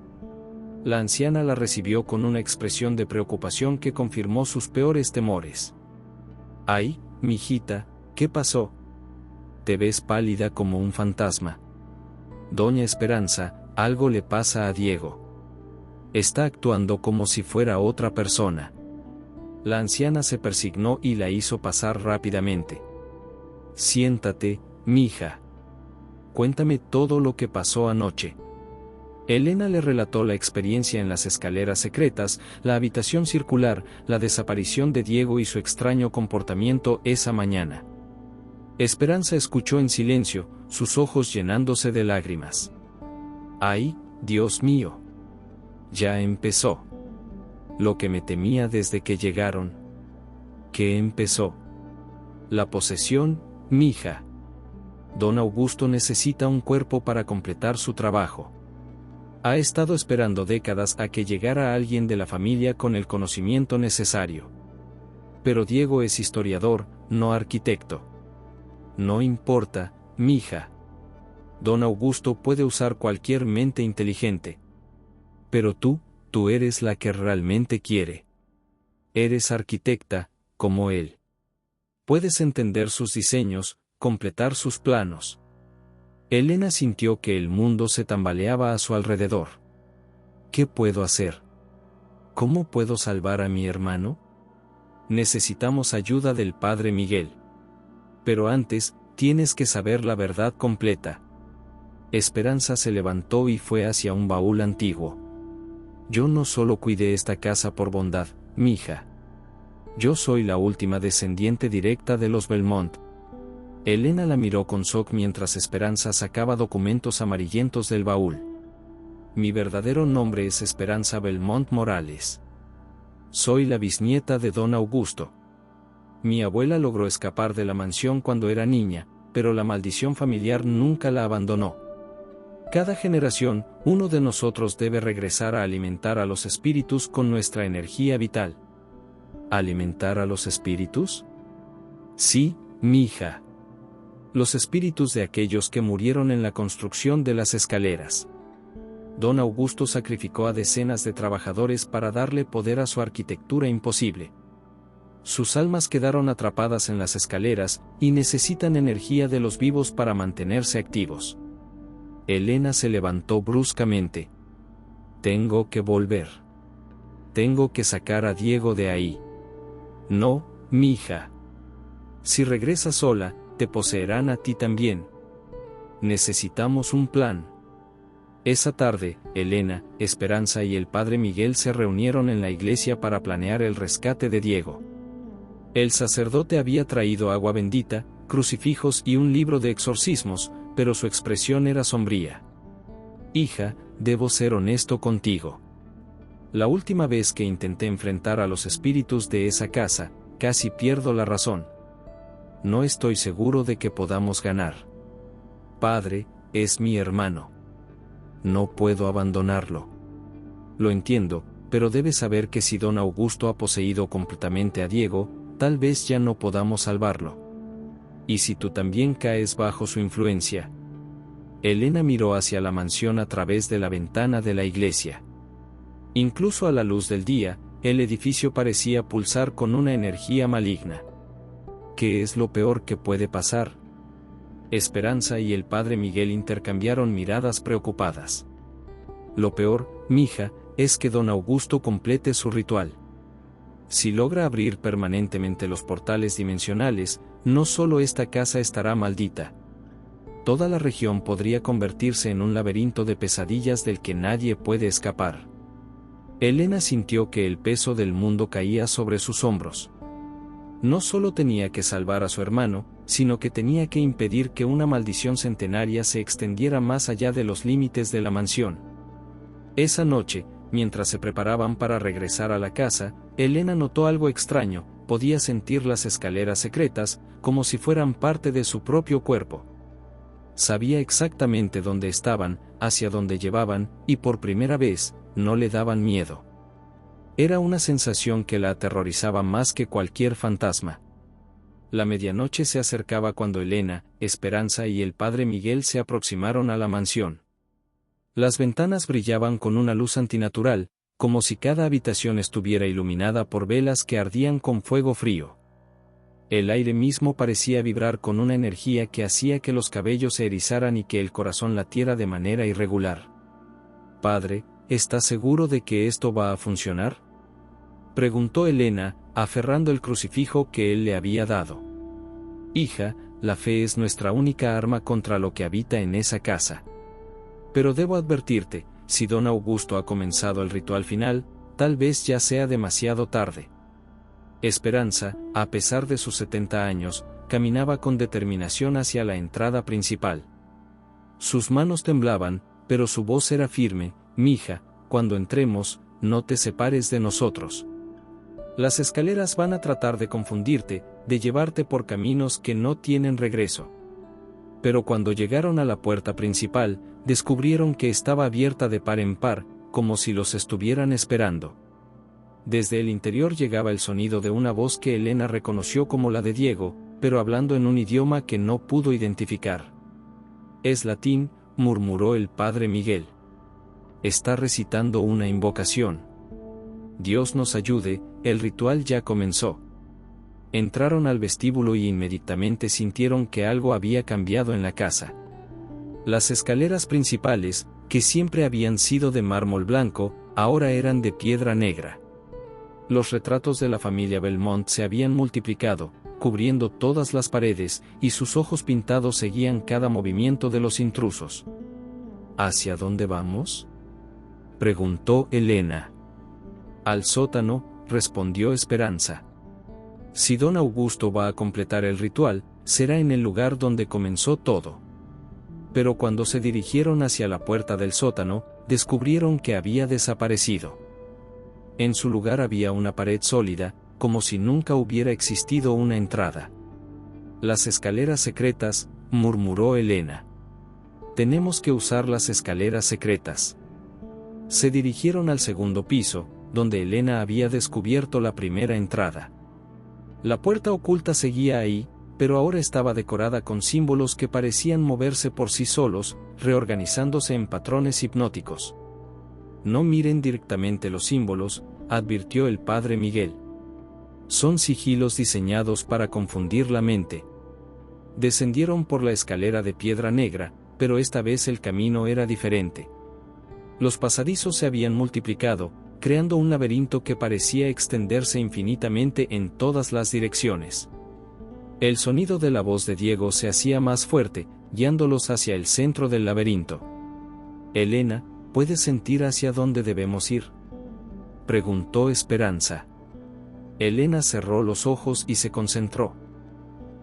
La anciana la recibió con una expresión de preocupación que confirmó sus peores temores. «Ay, mijita, ¿Qué pasó? Te ves pálida como un fantasma. Doña Esperanza, algo le pasa a Diego. Está actuando como si fuera otra persona. La anciana se persignó y la hizo pasar rápidamente. Siéntate, mija. Cuéntame todo lo que pasó anoche. Elena le relató la experiencia en las escaleras secretas, la habitación circular, la desaparición de Diego y su extraño comportamiento esa mañana. Esperanza escuchó en silencio, sus ojos llenándose de lágrimas. ¡Ay, Dios mío! Ya empezó. Lo que me temía desde que llegaron. ¿Qué empezó? La posesión, mija. Don Augusto necesita un cuerpo para completar su trabajo. Ha estado esperando décadas a que llegara alguien de la familia con el conocimiento necesario. Pero Diego es historiador, no arquitecto. No importa, mija. Don Augusto puede usar cualquier mente inteligente. Pero tú eres la que realmente quiere. Eres arquitecta, como él. Puedes entender sus diseños, completar sus planos. Elena sintió que el mundo se tambaleaba a su alrededor. ¿Qué puedo hacer? ¿Cómo puedo salvar a mi hermano? Necesitamos ayuda del padre Miguel. Pero antes, tienes que saber la verdad completa. Esperanza se levantó y fue hacia un baúl antiguo. Yo no solo cuidé esta casa por bondad, mija. Yo soy la última descendiente directa de los Belmont. Elena la miró con shock mientras Esperanza sacaba documentos amarillentos del baúl. Mi verdadero nombre es Esperanza Belmont Morales. Soy la bisnieta de Don Augusto. Mi abuela logró escapar de la mansión cuando era niña, pero la maldición familiar nunca la abandonó. Cada generación, uno de nosotros debe regresar a alimentar a los espíritus con nuestra energía vital. ¿Alimentar a los espíritus? Sí, mija. Los espíritus de aquellos que murieron en la construcción de las escaleras. Don Augusto sacrificó a decenas de trabajadores para darle poder a su arquitectura imposible. Sus almas quedaron atrapadas en las escaleras y necesitan energía de los vivos para mantenerse activos. Elena se levantó bruscamente. Tengo que volver. Tengo que sacar a Diego de ahí. No, mija. Si regresas sola, te poseerán a ti también. Necesitamos un plan. Esa tarde, Elena, Esperanza y el padre Miguel se reunieron en la iglesia para planear el rescate de Diego. El sacerdote había traído agua bendita, crucifijos y un libro de exorcismos, pero su expresión era sombría. Hija, debo ser honesto contigo. La última vez que intenté enfrentar a los espíritus de esa casa, casi pierdo la razón. No estoy seguro de que podamos ganar. Padre, es mi hermano. No puedo abandonarlo. Lo entiendo, pero debes saber que si Don Augusto ha poseído completamente a Diego, tal vez ya no podamos salvarlo. ¿Y si tú también caes bajo su influencia? Elena miró hacia la mansión a través de la ventana de la iglesia. Incluso a la luz del día, el edificio parecía pulsar con una energía maligna. ¿Qué es lo peor que puede pasar? Esperanza y el padre Miguel intercambiaron miradas preocupadas. Lo peor, mija, es que Don Augusto complete su ritual. Si logra abrir permanentemente los portales dimensionales, no solo esta casa estará maldita. Toda la región podría convertirse en un laberinto de pesadillas del que nadie puede escapar. Elena sintió que el peso del mundo caía sobre sus hombros. No solo tenía que salvar a su hermano, sino que tenía que impedir que una maldición centenaria se extendiera más allá de los límites de la mansión. Esa noche, mientras se preparaban para regresar a la casa, Elena notó algo extraño. Podía sentir las escaleras secretas, como si fueran parte de su propio cuerpo. Sabía exactamente dónde estaban, hacia dónde llevaban, y por primera vez, no le daban miedo. Era una sensación que la aterrorizaba más que cualquier fantasma. La medianoche se acercaba cuando Elena, Esperanza y el padre Miguel se aproximaron a la mansión. Las ventanas brillaban con una luz antinatural, como si cada habitación estuviera iluminada por velas que ardían con fuego frío. El aire mismo parecía vibrar con una energía que hacía que los cabellos se erizaran y que el corazón latiera de manera irregular. «Padre, ¿estás seguro de que esto va a funcionar?», preguntó Elena, aferrando el crucifijo que él le había dado. «Hija, la fe es nuestra única arma contra lo que habita en esa casa. Pero debo advertirte, si don Augusto ha comenzado el ritual final, tal vez ya sea demasiado tarde». Esperanza, a pesar de sus 70 años, caminaba con determinación hacia la entrada principal. Sus manos temblaban, pero su voz era firme: «Mija, cuando entremos, no te separes de nosotros. Las escaleras van a tratar de confundirte, de llevarte por caminos que no tienen regreso». Pero cuando llegaron a la puerta principal, descubrieron que estaba abierta de par en par, como si los estuvieran esperando. Desde el interior llegaba el sonido de una voz que Elena reconoció como la de Diego, pero hablando en un idioma que no pudo identificar. «Es latín», murmuró el padre Miguel. «Está recitando una invocación. Dios nos ayude, el ritual ya comenzó». Entraron al vestíbulo y inmediatamente sintieron que algo había cambiado en la casa. Las escaleras principales, que siempre habían sido de mármol blanco, ahora eran de piedra negra. Los retratos de la familia Belmont se habían multiplicado, cubriendo todas las paredes, y sus ojos pintados seguían cada movimiento de los intrusos. «¿Hacia dónde vamos?», preguntó Elena. «Al sótano», respondió Esperanza. «Si don Augusto va a completar el ritual, será en el lugar donde comenzó todo». Pero cuando se dirigieron hacia la puerta del sótano, descubrieron que había desaparecido. En su lugar había una pared sólida, como si nunca hubiera existido una entrada. «Las escaleras secretas», murmuró Elena. «Tenemos que usar las escaleras secretas». Se dirigieron al segundo piso, donde Elena había descubierto la primera entrada. La puerta oculta seguía ahí, pero ahora estaba decorada con símbolos que parecían moverse por sí solos, reorganizándose en patrones hipnóticos. «No miren directamente los símbolos», advirtió el padre Miguel. «Son sigilos diseñados para confundir la mente». Descendieron por la escalera de piedra negra, pero esta vez el camino era diferente. Los pasadizos se habían multiplicado, creando un laberinto que parecía extenderse infinitamente en todas las direcciones. El sonido de la voz de Diego se hacía más fuerte, guiándolos hacia el centro del laberinto. «Elena, ¿puedes sentir hacia dónde debemos ir?», preguntó Esperanza. Elena cerró los ojos y se concentró.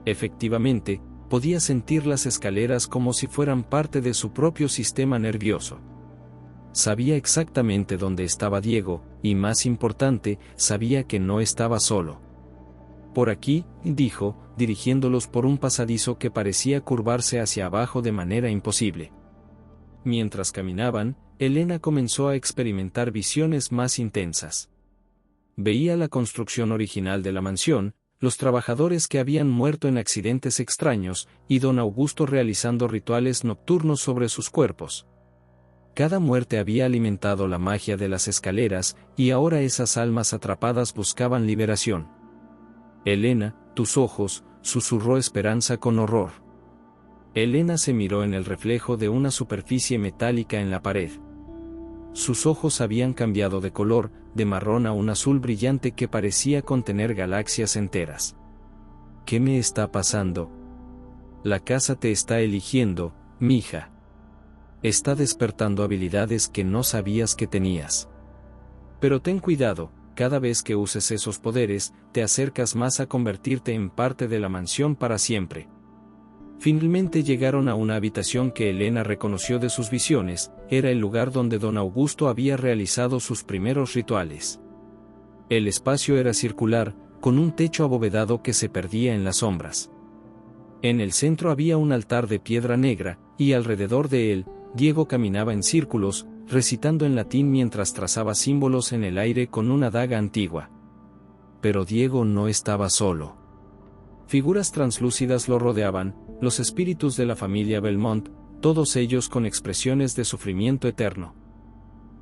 Efectivamente, podía sentir las escaleras como si fueran parte de su propio sistema nervioso. Sabía exactamente dónde estaba Diego, y más importante, sabía que no estaba solo. «Por aquí», dijo, dirigiéndolos por un pasadizo que parecía curvarse hacia abajo de manera imposible. Mientras caminaban, Elena comenzó a experimentar visiones más intensas. Veía la construcción original de la mansión, los trabajadores que habían muerto en accidentes extraños, y don Augusto realizando rituales nocturnos sobre sus cuerpos. Cada muerte había alimentado la magia de las escaleras, y ahora esas almas atrapadas buscaban liberación. «Elena, tus ojos», susurró Esperanza con horror. Elena se miró en el reflejo de una superficie metálica en la pared. Sus ojos habían cambiado de color, de marrón a un azul brillante que parecía contener galaxias enteras. «¿Qué me está pasando? La casa te está eligiendo, mija. Está despertando habilidades que no sabías que tenías. Pero ten cuidado, cada vez que uses esos poderes, te acercas más a convertirte en parte de la mansión para siempre». Finalmente llegaron a una habitación que Elena reconoció de sus visiones, era el lugar donde don Augusto había realizado sus primeros rituales. El espacio era circular, con un techo abovedado que se perdía en las sombras. En el centro había un altar de piedra negra, y alrededor de él, Diego caminaba en círculos, recitando en latín mientras trazaba símbolos en el aire con una daga antigua. Pero Diego no estaba solo. Figuras translúcidas lo rodeaban, los espíritus de la familia Belmont, todos ellos con expresiones de sufrimiento eterno.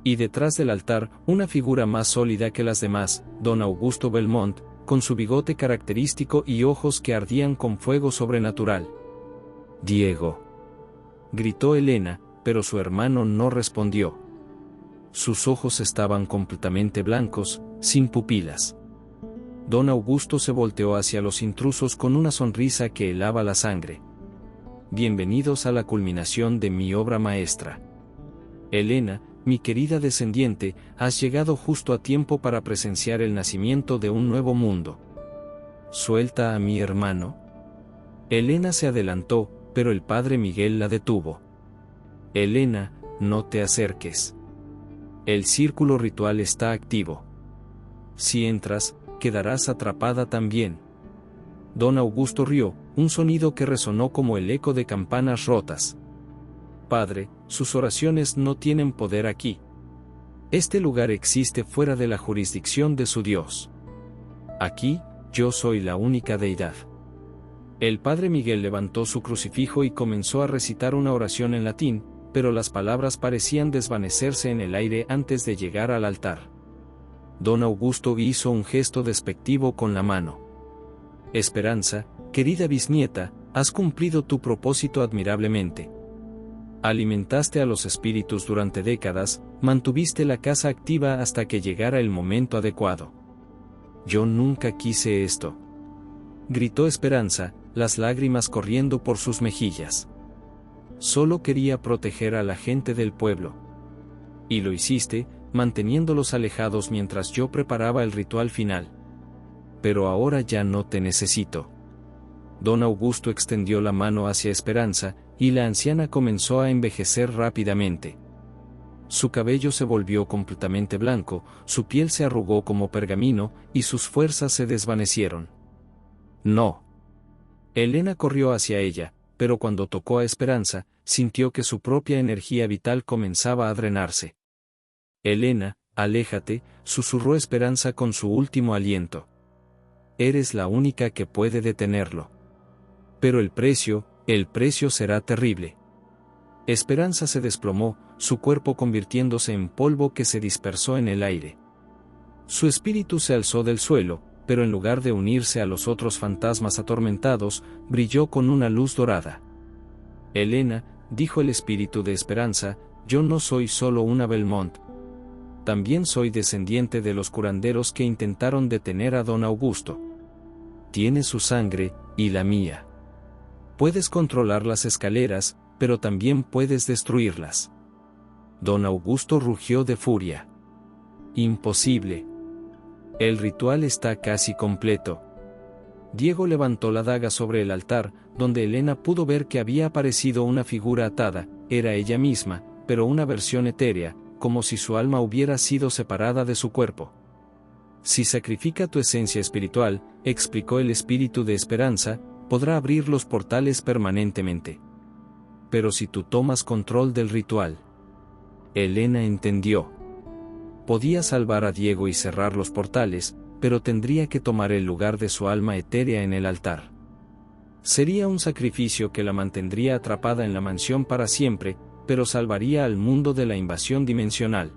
Y detrás del altar, una figura más sólida que las demás, don Augusto Belmont, con su bigote característico y ojos que ardían con fuego sobrenatural. «Diego», gritó Elena, pero su hermano no respondió. Sus ojos estaban completamente blancos, sin pupilas. Don Augusto se volteó hacia los intrusos con una sonrisa que helaba la sangre. «Bienvenidos a la culminación de mi obra maestra. Elena, mi querida descendiente, has llegado justo a tiempo para presenciar el nacimiento de un nuevo mundo. Suelta a mi hermano». Elena se adelantó, pero el padre Miguel la detuvo. «Elena, no te acerques. El círculo ritual está activo. Si entras, quedarás atrapada también». Don Augusto rió, un sonido que resonó como el eco de campanas rotas. «Padre, sus oraciones no tienen poder aquí. Este lugar existe fuera de la jurisdicción de su Dios. Aquí, yo soy la única deidad». El padre Miguel levantó su crucifijo y comenzó a recitar una oración en latín, pero las palabras parecían desvanecerse en el aire antes de llegar al altar. Don Augusto hizo un gesto despectivo con la mano. «Esperanza, querida bisnieta, has cumplido tu propósito admirablemente. Alimentaste a los espíritus durante décadas, mantuviste la casa activa hasta que llegara el momento adecuado. Yo nunca quise esto», gritó Esperanza, las lágrimas corriendo por sus mejillas. «Solo quería proteger a la gente del pueblo. Y lo hiciste, manteniéndolos alejados mientras yo preparaba el ritual final. Pero ahora ya no te necesito». Don Augusto extendió la mano hacia Esperanza, y la anciana comenzó a envejecer rápidamente. Su cabello se volvió completamente blanco, su piel se arrugó como pergamino, y sus fuerzas se desvanecieron. «No». Elena corrió hacia ella, pero cuando tocó a Esperanza, sintió que su propia energía vital comenzaba a drenarse. «Elena, aléjate», susurró Esperanza con su último aliento. «Eres la única que puede detenerlo. Pero el precio será terrible». Esperanza se desplomó, su cuerpo convirtiéndose en polvo que se dispersó en el aire. Su espíritu se alzó del suelo, pero en lugar de unirse a los otros fantasmas atormentados, brilló con una luz dorada. «Elena», dijo el espíritu de Esperanza, «yo no soy solo una Belmont. También soy descendiente de los curanderos que intentaron detener a Don Augusto. Tiene su sangre, y la mía. Puedes controlar las escaleras, pero también puedes destruirlas». Don Augusto rugió de furia. «Imposible. El ritual está casi completo». Diego levantó la daga sobre el altar, donde Elena pudo ver que había aparecido una figura atada. Era ella misma, pero una versión etérea, como si su alma hubiera sido separada de su cuerpo. «Si sacrifica tu esencia espiritual», explicó el espíritu de Esperanza, «podrá abrir los portales permanentemente. Pero si tú tomas control del ritual». Elena entendió. Podía salvar a Diego y cerrar los portales, pero tendría que tomar el lugar de su alma etérea en el altar. Sería un sacrificio que la mantendría atrapada en la mansión para siempre, pero salvaría al mundo de la invasión dimensional.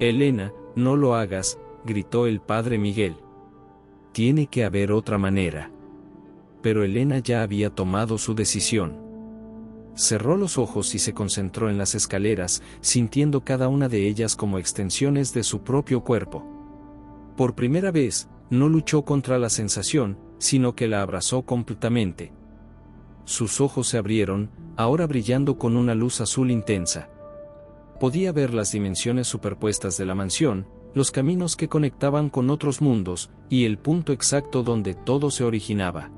«Elena, no lo hagas», gritó el padre Miguel. «Tiene que haber otra manera». Pero Elena ya había tomado su decisión. Cerró los ojos y se concentró en las escaleras, sintiendo cada una de ellas como extensiones de su propio cuerpo. Por primera vez, no luchó contra la sensación, sino que la abrazó completamente. Sus ojos se abrieron, ahora brillando con una luz azul intensa. Podía ver las dimensiones superpuestas de la mansión, los caminos que conectaban con otros mundos, y el punto exacto donde todo se originaba.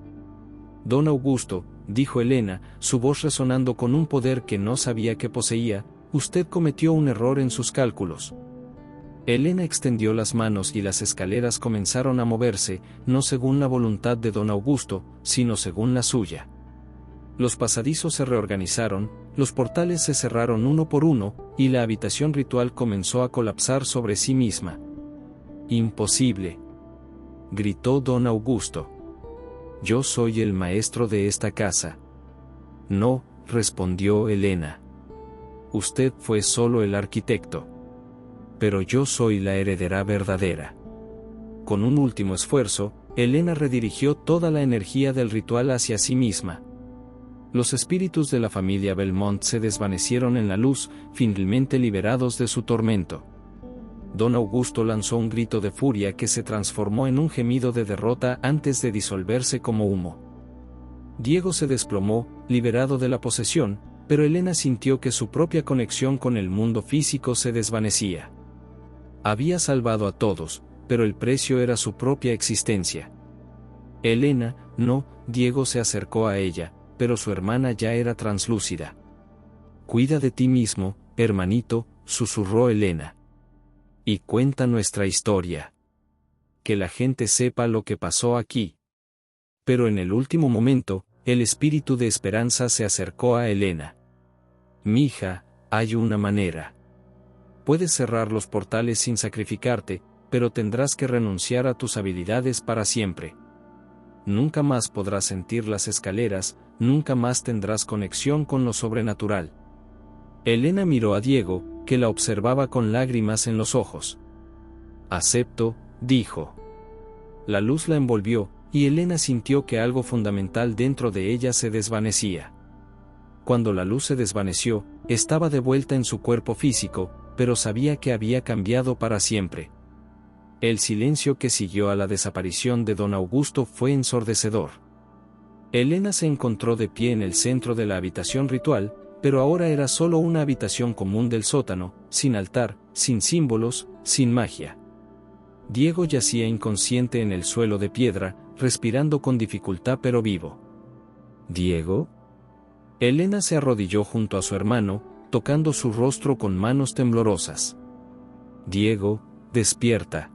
«Don Augusto», dijo Elena, su voz resonando con un poder que no sabía que poseía, «usted cometió un error en sus cálculos». Elena extendió las manos y las escaleras comenzaron a moverse, no según la voluntad de Don Augusto, sino según la suya. Los pasadizos se reorganizaron, los portales se cerraron uno por uno, y la habitación ritual comenzó a colapsar sobre sí misma. «Imposible», gritó Don Augusto. «Yo soy el maestro de esta casa». «No», respondió Elena. «Usted fue solo el arquitecto. Pero yo soy la heredera verdadera. Con un último esfuerzo, Elena redirigió toda la energía del ritual hacia sí misma. Los espíritus de la familia Belmont se desvanecieron en la luz, finalmente liberados de su tormento. Don Augusto lanzó un grito de furia que se transformó en un gemido de derrota antes de disolverse como humo. Diego se desplomó, liberado de la posesión, pero Elena sintió que su propia conexión con el mundo físico se desvanecía. Había salvado a todos, pero el precio era su propia existencia. Elena, no, Diego se acercó a ella, pero su hermana ya era translúcida. Cuida de ti mismo, hermanito, susurró Elena. Y cuenta nuestra historia. Que la gente sepa lo que pasó aquí. Pero en el último momento, el espíritu de esperanza se acercó a Elena. Mija, hay una manera. Puedes cerrar los portales sin sacrificarte, pero tendrás que renunciar a tus habilidades para siempre. Nunca más podrás sentir las escaleras, nunca más tendrás conexión con lo sobrenatural. Elena miró a Diego, que la observaba con lágrimas en los ojos. Acepto, dijo. La luz la envolvió, y Elena sintió que algo fundamental dentro de ella se desvanecía. Cuando la luz se desvaneció, estaba de vuelta en su cuerpo físico, pero sabía que había cambiado para siempre. El silencio que siguió a la desaparición de don Augusto fue ensordecedor. Elena se encontró de pie en el centro de la habitación ritual, pero ahora era solo una habitación común del sótano, sin altar, sin símbolos, sin magia. Diego yacía inconsciente en el suelo de piedra, respirando con dificultad pero vivo. ¿Diego? Elena se arrodilló junto a su hermano, tocando su rostro con manos temblorosas. Diego, despierta.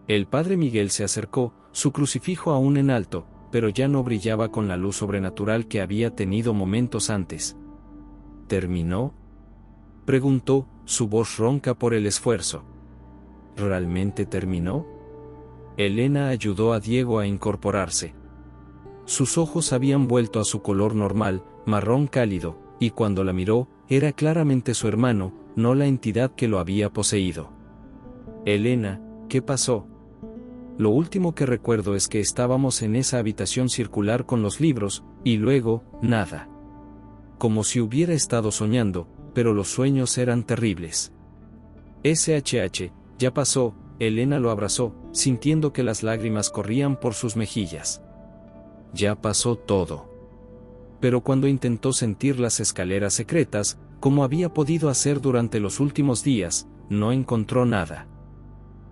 El padre Miguel se acercó, su crucifijo aún en alto, pero ya no brillaba con la luz sobrenatural que había tenido momentos antes. ¿Terminó?, preguntó, su voz ronca por el esfuerzo. ¿Realmente terminó? Elena ayudó a Diego a incorporarse. Sus ojos habían vuelto a su color normal, marrón cálido, y cuando la miró, era claramente su hermano, no la entidad que lo había poseído. Elena, ¿qué pasó? Lo último que recuerdo es que estábamos en esa habitación circular con los libros, y luego, nada. Como si hubiera estado soñando, pero los sueños eran terribles. SHH, ya pasó, Elena lo abrazó, sintiendo que las lágrimas corrían por sus mejillas. Ya pasó todo. Pero cuando intentó sentir las escaleras secretas, como había podido hacer durante los últimos días, no encontró nada.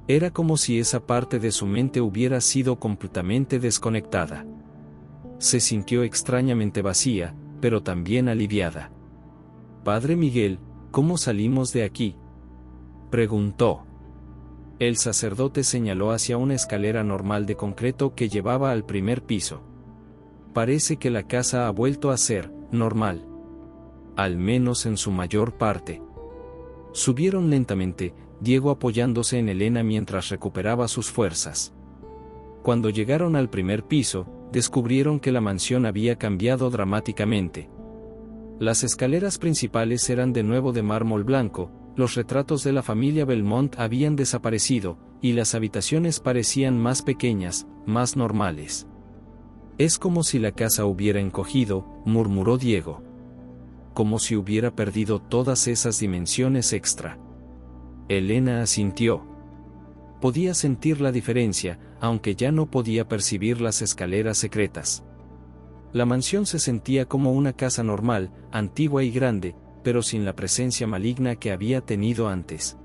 Era como si esa parte de su mente hubiera sido completamente desconectada. Se sintió extrañamente vacía, pero también aliviada. Padre Miguel, ¿cómo salimos de aquí?, preguntó. El sacerdote señaló hacia una escalera normal de concreto que llevaba al primer piso. Parece que la casa ha vuelto a ser normal. Al menos en su mayor parte. Subieron lentamente, Diego apoyándose en Elena mientras recuperaba sus fuerzas. Cuando llegaron al primer piso, descubrieron que la mansión había cambiado dramáticamente. Las escaleras principales eran de nuevo de mármol blanco, los retratos de la familia Belmont habían desaparecido, y las habitaciones parecían más pequeñas, más normales. Es como si la casa hubiera encogido, murmuró Diego. Como si hubiera perdido todas esas dimensiones extra. Elena asintió. Podía sentir la diferencia, aunque ya no podía percibir las escaleras secretas. La mansión se sentía como una casa normal, antigua y grande, pero sin la presencia maligna que había tenido antes.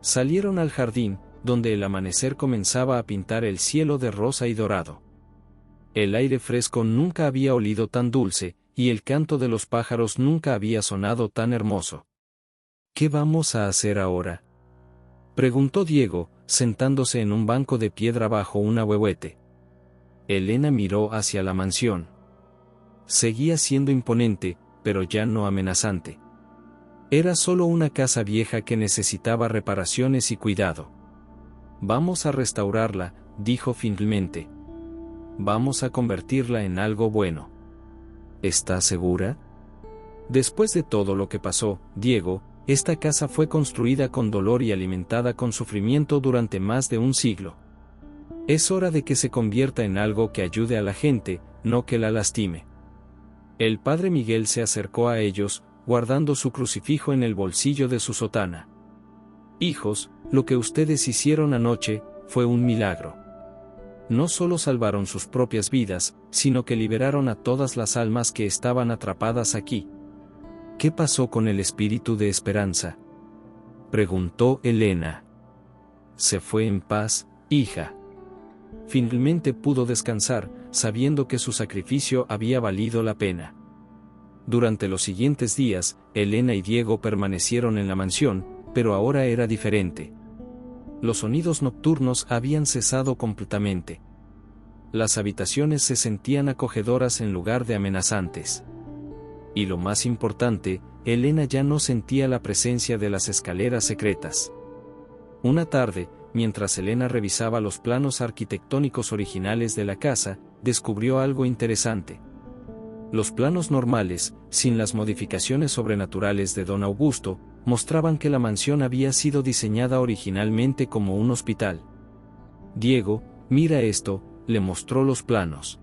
Salieron al jardín, donde el amanecer comenzaba a pintar el cielo de rosa y dorado. El aire fresco nunca había olido tan dulce, y el canto de los pájaros nunca había sonado tan hermoso. ¿Qué vamos a hacer ahora?, preguntó Diego, sentándose en un banco de piedra bajo un ahuehuete. Elena miró hacia la mansión. Seguía siendo imponente, pero ya no amenazante. Era solo una casa vieja que necesitaba reparaciones y cuidado. Vamos a restaurarla, dijo finalmente. Vamos a convertirla en algo bueno. ¿Estás segura? Después de todo lo que pasó, Diego, esta casa fue construida con dolor y alimentada con sufrimiento durante más de un siglo. Es hora de que se convierta en algo que ayude a la gente, no que la lastime. El padre Miguel se acercó a ellos, guardando su crucifijo en el bolsillo de su sotana. Hijos, lo que ustedes hicieron anoche fue un milagro. No solo salvaron sus propias vidas, sino que liberaron a todas las almas que estaban atrapadas aquí. ¿Qué pasó con el espíritu de esperanza?, preguntó Elena. Se fue en paz, hija. Finalmente pudo descansar, sabiendo que su sacrificio había valido la pena. Durante los siguientes días, Elena y Diego permanecieron en la mansión, pero ahora era diferente. Los sonidos nocturnos habían cesado completamente. Las habitaciones se sentían acogedoras en lugar de amenazantes. Y lo más importante, Elena ya no sentía la presencia de las escaleras secretas. Una tarde, mientras Elena revisaba los planos arquitectónicos originales de la casa, descubrió algo interesante. Los planos normales, sin las modificaciones sobrenaturales de Don Augusto, mostraban que la mansión había sido diseñada originalmente como un hospital. Diego, mira esto, le mostró los planos.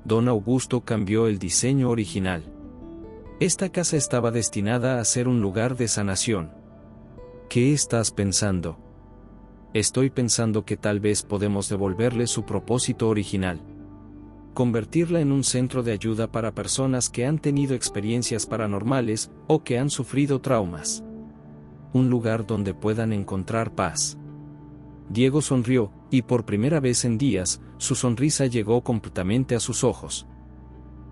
Don Augusto cambió el diseño original. Esta casa estaba destinada a ser un lugar de sanación. ¿Qué estás pensando? Estoy pensando que tal vez podemos devolverle su propósito original. Convertirla en un centro de ayuda para personas que han tenido experiencias paranormales o que han sufrido traumas. Un lugar donde puedan encontrar paz. Diego sonrió, y por primera vez en días, su sonrisa llegó completamente a sus ojos.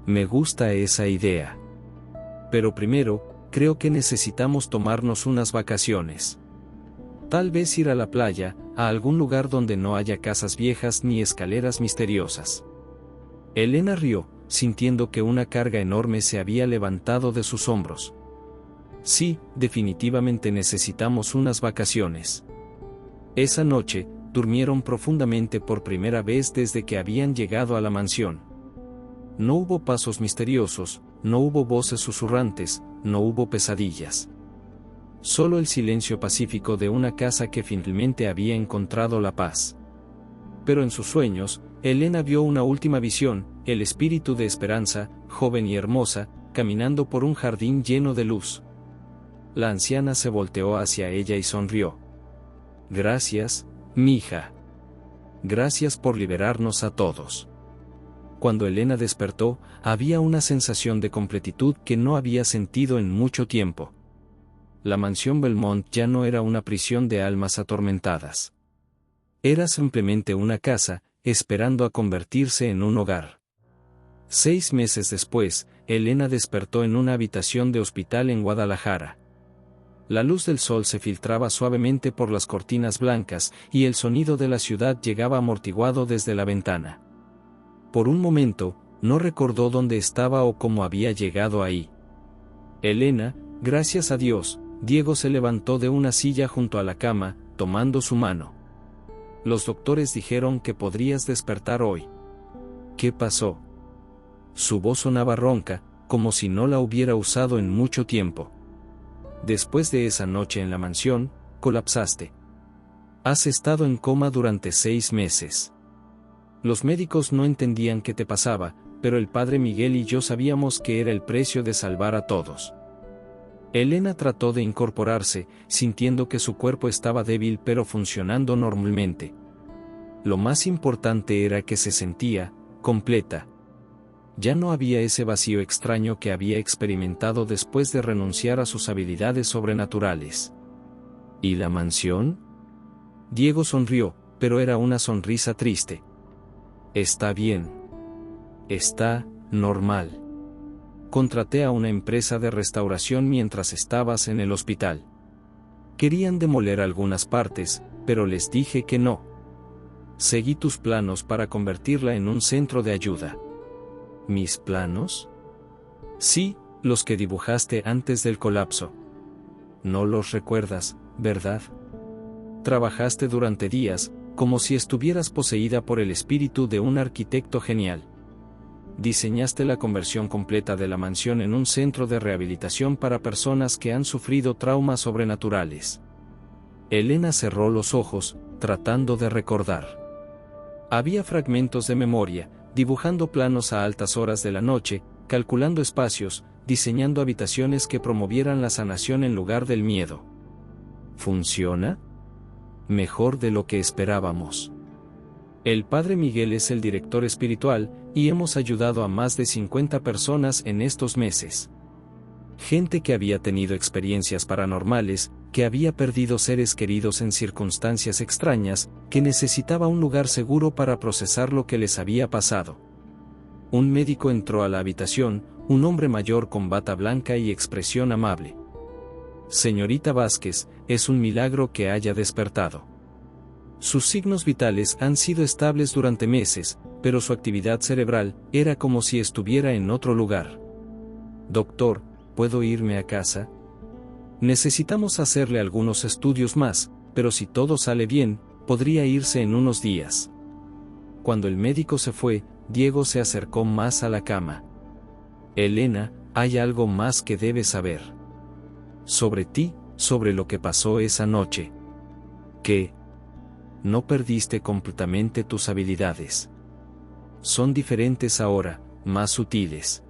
Me gusta esa idea. Pero primero, creo que necesitamos tomarnos unas vacaciones. Tal vez ir a la playa, a algún lugar donde no haya casas viejas ni escaleras misteriosas. Elena rió, sintiendo que una carga enorme se había levantado de sus hombros. Sí, definitivamente necesitamos unas vacaciones. Esa noche, durmieron profundamente por primera vez desde que habían llegado a la mansión. No hubo pasos misteriosos, no hubo voces susurrantes, no hubo pesadillas. Solo el silencio pacífico de una casa que finalmente había encontrado la paz. Pero en sus sueños, Elena vio una última visión, el espíritu de esperanza, joven y hermosa, caminando por un jardín lleno de luz. La anciana se volteó hacia ella y sonrió. Gracias, mija. Gracias por liberarnos a todos. Cuando Elena despertó, había una sensación de completitud que no había sentido en mucho tiempo. La mansión Belmont ya no era una prisión de almas atormentadas. Era simplemente una casa, esperando a convertirse en un hogar. 6 meses después, Elena despertó en una habitación de hospital en Guadalajara. La luz del sol se filtraba suavemente por las cortinas blancas, y el sonido de la ciudad llegaba amortiguado desde la ventana. Por un momento, no recordó dónde estaba o cómo había llegado ahí. Elena, gracias a Dios, Diego se levantó de una silla junto a la cama, tomando su mano. Los doctores dijeron que podrías despertar hoy. ¿Qué pasó? Su voz sonaba ronca, como si no la hubiera usado en mucho tiempo. Después de esa noche en la mansión, colapsaste. Has estado en coma durante 6 meses. Los médicos no entendían qué te pasaba, pero el padre Miguel y yo sabíamos que era el precio de salvar a todos. Elena trató de incorporarse, sintiendo que su cuerpo estaba débil pero funcionando normalmente. Lo más importante era que se sentía completa. Ya no había ese vacío extraño que había experimentado después de renunciar a sus habilidades sobrenaturales. ¿Y la mansión? Diego sonrió, pero era una sonrisa triste. Está bien. Está normal. Contraté a una empresa de restauración mientras estabas en el hospital. Querían demoler algunas partes, pero les dije que no. Seguí tus planos para convertirla en un centro de ayuda. ¿Mis planos? Sí, los que dibujaste antes del colapso. No los recuerdas, ¿verdad? Trabajaste durante días, como si estuvieras poseída por el espíritu de un arquitecto genial. Diseñaste la conversión completa de la mansión en un centro de rehabilitación para personas que han sufrido traumas sobrenaturales. Elena cerró los ojos, tratando de recordar. Había fragmentos de memoria, dibujando planos a altas horas de la noche, calculando espacios, diseñando habitaciones que promovieran la sanación en lugar del miedo. ¿Funciona? Mejor de lo que esperábamos. El Padre Miguel es el director espiritual, y hemos ayudado a más de 50 personas en estos meses. Gente que había tenido experiencias paranormales, que había perdido seres queridos en circunstancias extrañas, que necesitaba un lugar seguro para procesar lo que les había pasado. Un médico entró a la habitación, un hombre mayor con bata blanca y expresión amable. Señorita Vázquez, es un milagro que haya despertado. Sus signos vitales han sido estables durante meses, pero su actividad cerebral era como si estuviera en otro lugar. Doctor, ¿puedo irme a casa? Necesitamos hacerle algunos estudios más, pero si todo sale bien, podría irse en unos días. Cuando el médico se fue, Diego se acercó más a la cama. Elena, hay algo más que debes saber. Sobre ti, sobre lo que pasó esa noche. ¿Qué? No perdiste completamente tus habilidades. Son diferentes ahora, más sutiles.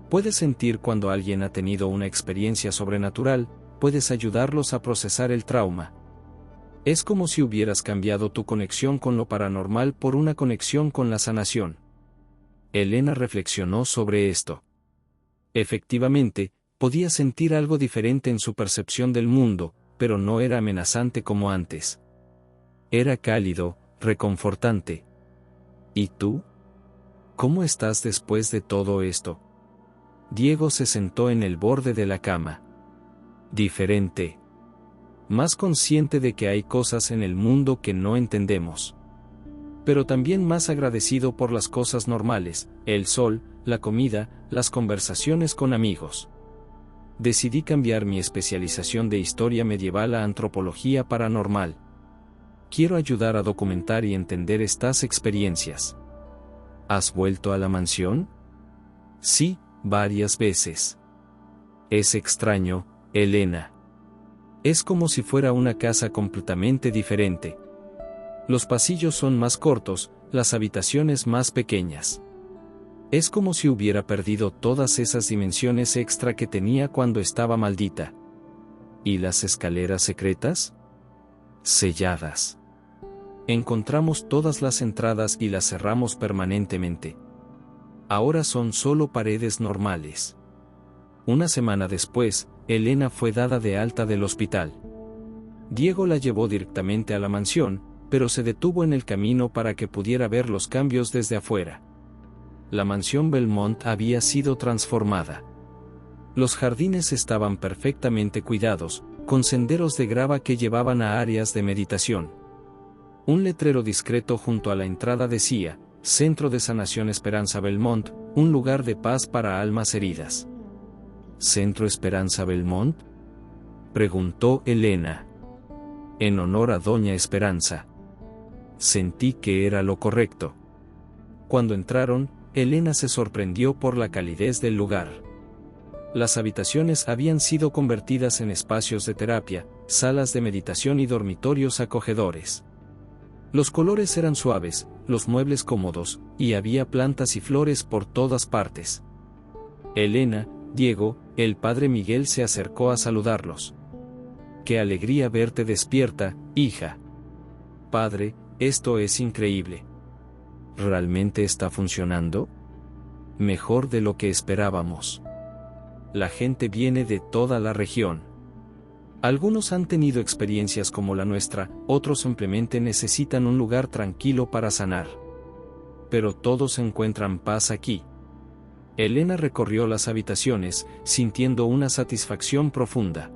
Puedes sentir cuando alguien ha tenido una experiencia sobrenatural, puedes ayudarlos a procesar el trauma. Es como si hubieras cambiado tu conexión con lo paranormal por una conexión con la sanación. Elena reflexionó sobre esto. Efectivamente, podía sentir algo diferente en su percepción del mundo, pero no era amenazante como antes. Era cálido, reconfortante. ¿Y tú? ¿Cómo estás después de todo esto? Diego se sentó en el borde de la cama. Diferente. Más consciente de que hay cosas en el mundo que no entendemos. Pero también más agradecido por las cosas normales, el sol, la comida, las conversaciones con amigos. Decidí cambiar mi especialización de historia medieval a antropología paranormal. Quiero ayudar a documentar y entender estas experiencias. ¿Has vuelto a la mansión? Sí, varias veces. Es extraño, Elena. Es como si fuera una casa completamente diferente. Los pasillos son más cortos, las habitaciones más pequeñas. Es como si hubiera perdido todas esas dimensiones extra que tenía cuando estaba maldita. ¿Y las escaleras secretas? Selladas. Encontramos todas las entradas y las cerramos permanentemente. Ahora son solo paredes normales. Una semana después, Elena fue dada de alta del hospital. Diego la llevó directamente a la mansión, pero se detuvo en el camino para que pudiera ver los cambios desde afuera. La mansión Belmont había sido transformada. Los jardines estaban perfectamente cuidados, con senderos de grava que llevaban a áreas de meditación. Un letrero discreto junto a la entrada decía, Centro de Sanación Esperanza Belmont, un lugar de paz para almas heridas. ¿Centro Esperanza Belmont? Preguntó Elena. En honor a Doña Esperanza. Sentí que era lo correcto. Cuando entraron, Elena se sorprendió por la calidez del lugar. Las habitaciones habían sido convertidas en espacios de terapia, salas de meditación y dormitorios acogedores. Los colores eran suaves, los muebles cómodos, y había plantas y flores por todas partes. Elena, Diego, el Padre Miguel se acercó a saludarlos. ¡Qué alegría verte despierta, hija! Padre, esto es increíble. ¿Realmente está funcionando? Mejor de lo que esperábamos. La gente viene de toda la región. Algunos han tenido experiencias como la nuestra, otros simplemente necesitan un lugar tranquilo para sanar. Pero todos encuentran paz aquí. Elena recorrió las habitaciones, sintiendo una satisfacción profunda.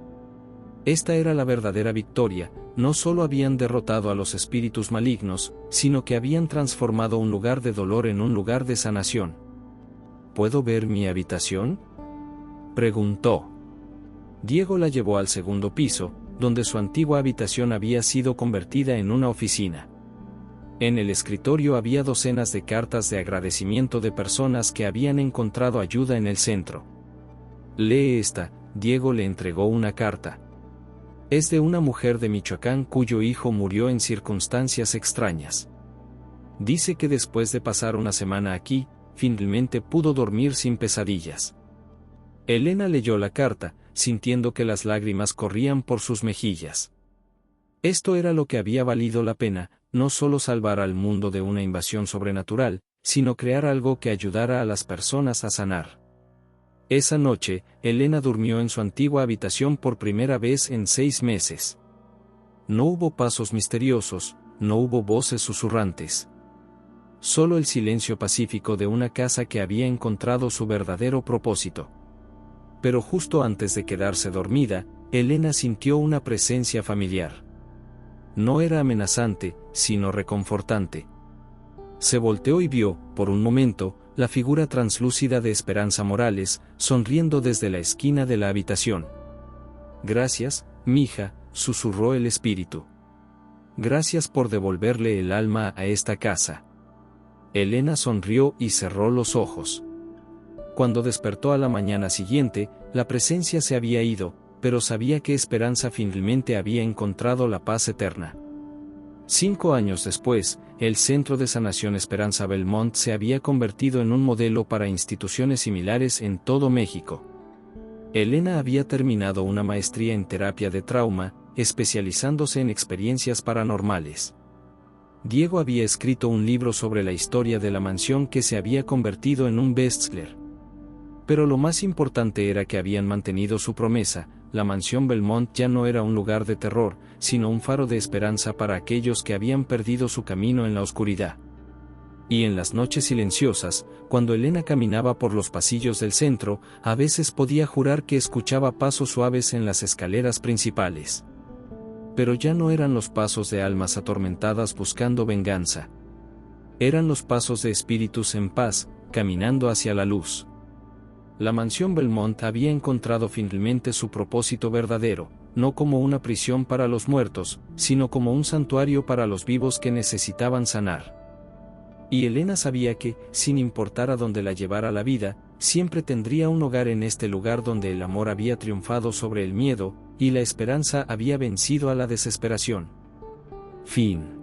Esta era la verdadera victoria, no solo habían derrotado a los espíritus malignos, sino que habían transformado un lugar de dolor en un lugar de sanación. ¿Puedo ver mi habitación?, preguntó. Diego la llevó al segundo piso, donde su antigua habitación había sido convertida en una oficina. En el escritorio había docenas de cartas de agradecimiento de personas que habían encontrado ayuda en el centro. Lee esta, Diego le entregó una carta. Es de una mujer de Michoacán cuyo hijo murió en circunstancias extrañas. Dice que después de pasar una semana aquí, finalmente pudo dormir sin pesadillas. Elena leyó la carta, sintiendo que las lágrimas corrían por sus mejillas. Esto era lo que había valido la pena, no solo salvar al mundo de una invasión sobrenatural, sino crear algo que ayudara a las personas a sanar. Esa noche, Elena durmió en su antigua habitación por primera vez en 6 meses. No hubo pasos misteriosos, no hubo voces susurrantes. Solo el silencio pacífico de una casa que había encontrado su verdadero propósito. Pero justo antes de quedarse dormida, Elena sintió una presencia familiar. No era amenazante, sino reconfortante. Se volteó y vio, por un momento, la figura translúcida de Esperanza Morales, sonriendo desde la esquina de la habitación. «Gracias, mija», susurró el espíritu. «Gracias por devolverle el alma a esta casa». Elena sonrió y cerró los ojos. Cuando despertó a la mañana siguiente, la presencia se había ido, pero sabía que Esperanza finalmente había encontrado la paz eterna. 5 años después, el Centro de Sanación Esperanza Belmont se había convertido en un modelo para instituciones similares en todo México. Elena había terminado una maestría en terapia de trauma, especializándose en experiencias paranormales. Diego había escrito un libro sobre la historia de la mansión que se había convertido en un bestseller. Pero lo más importante era que habían mantenido su promesa. La mansión Belmont ya no era un lugar de terror, sino un faro de esperanza para aquellos que habían perdido su camino en la oscuridad. Y en las noches silenciosas, cuando Elena caminaba por los pasillos del centro, a veces podía jurar que escuchaba pasos suaves en las escaleras principales. Pero ya no eran los pasos de almas atormentadas buscando venganza. Eran los pasos de espíritus en paz, caminando hacia la luz. La mansión Belmont había encontrado finalmente su propósito verdadero, no como una prisión para los muertos, sino como un santuario para los vivos que necesitaban sanar. Y Elena sabía que, sin importar a dónde la llevara la vida, siempre tendría un hogar en este lugar donde el amor había triunfado sobre el miedo, y la esperanza había vencido a la desesperación. Fin.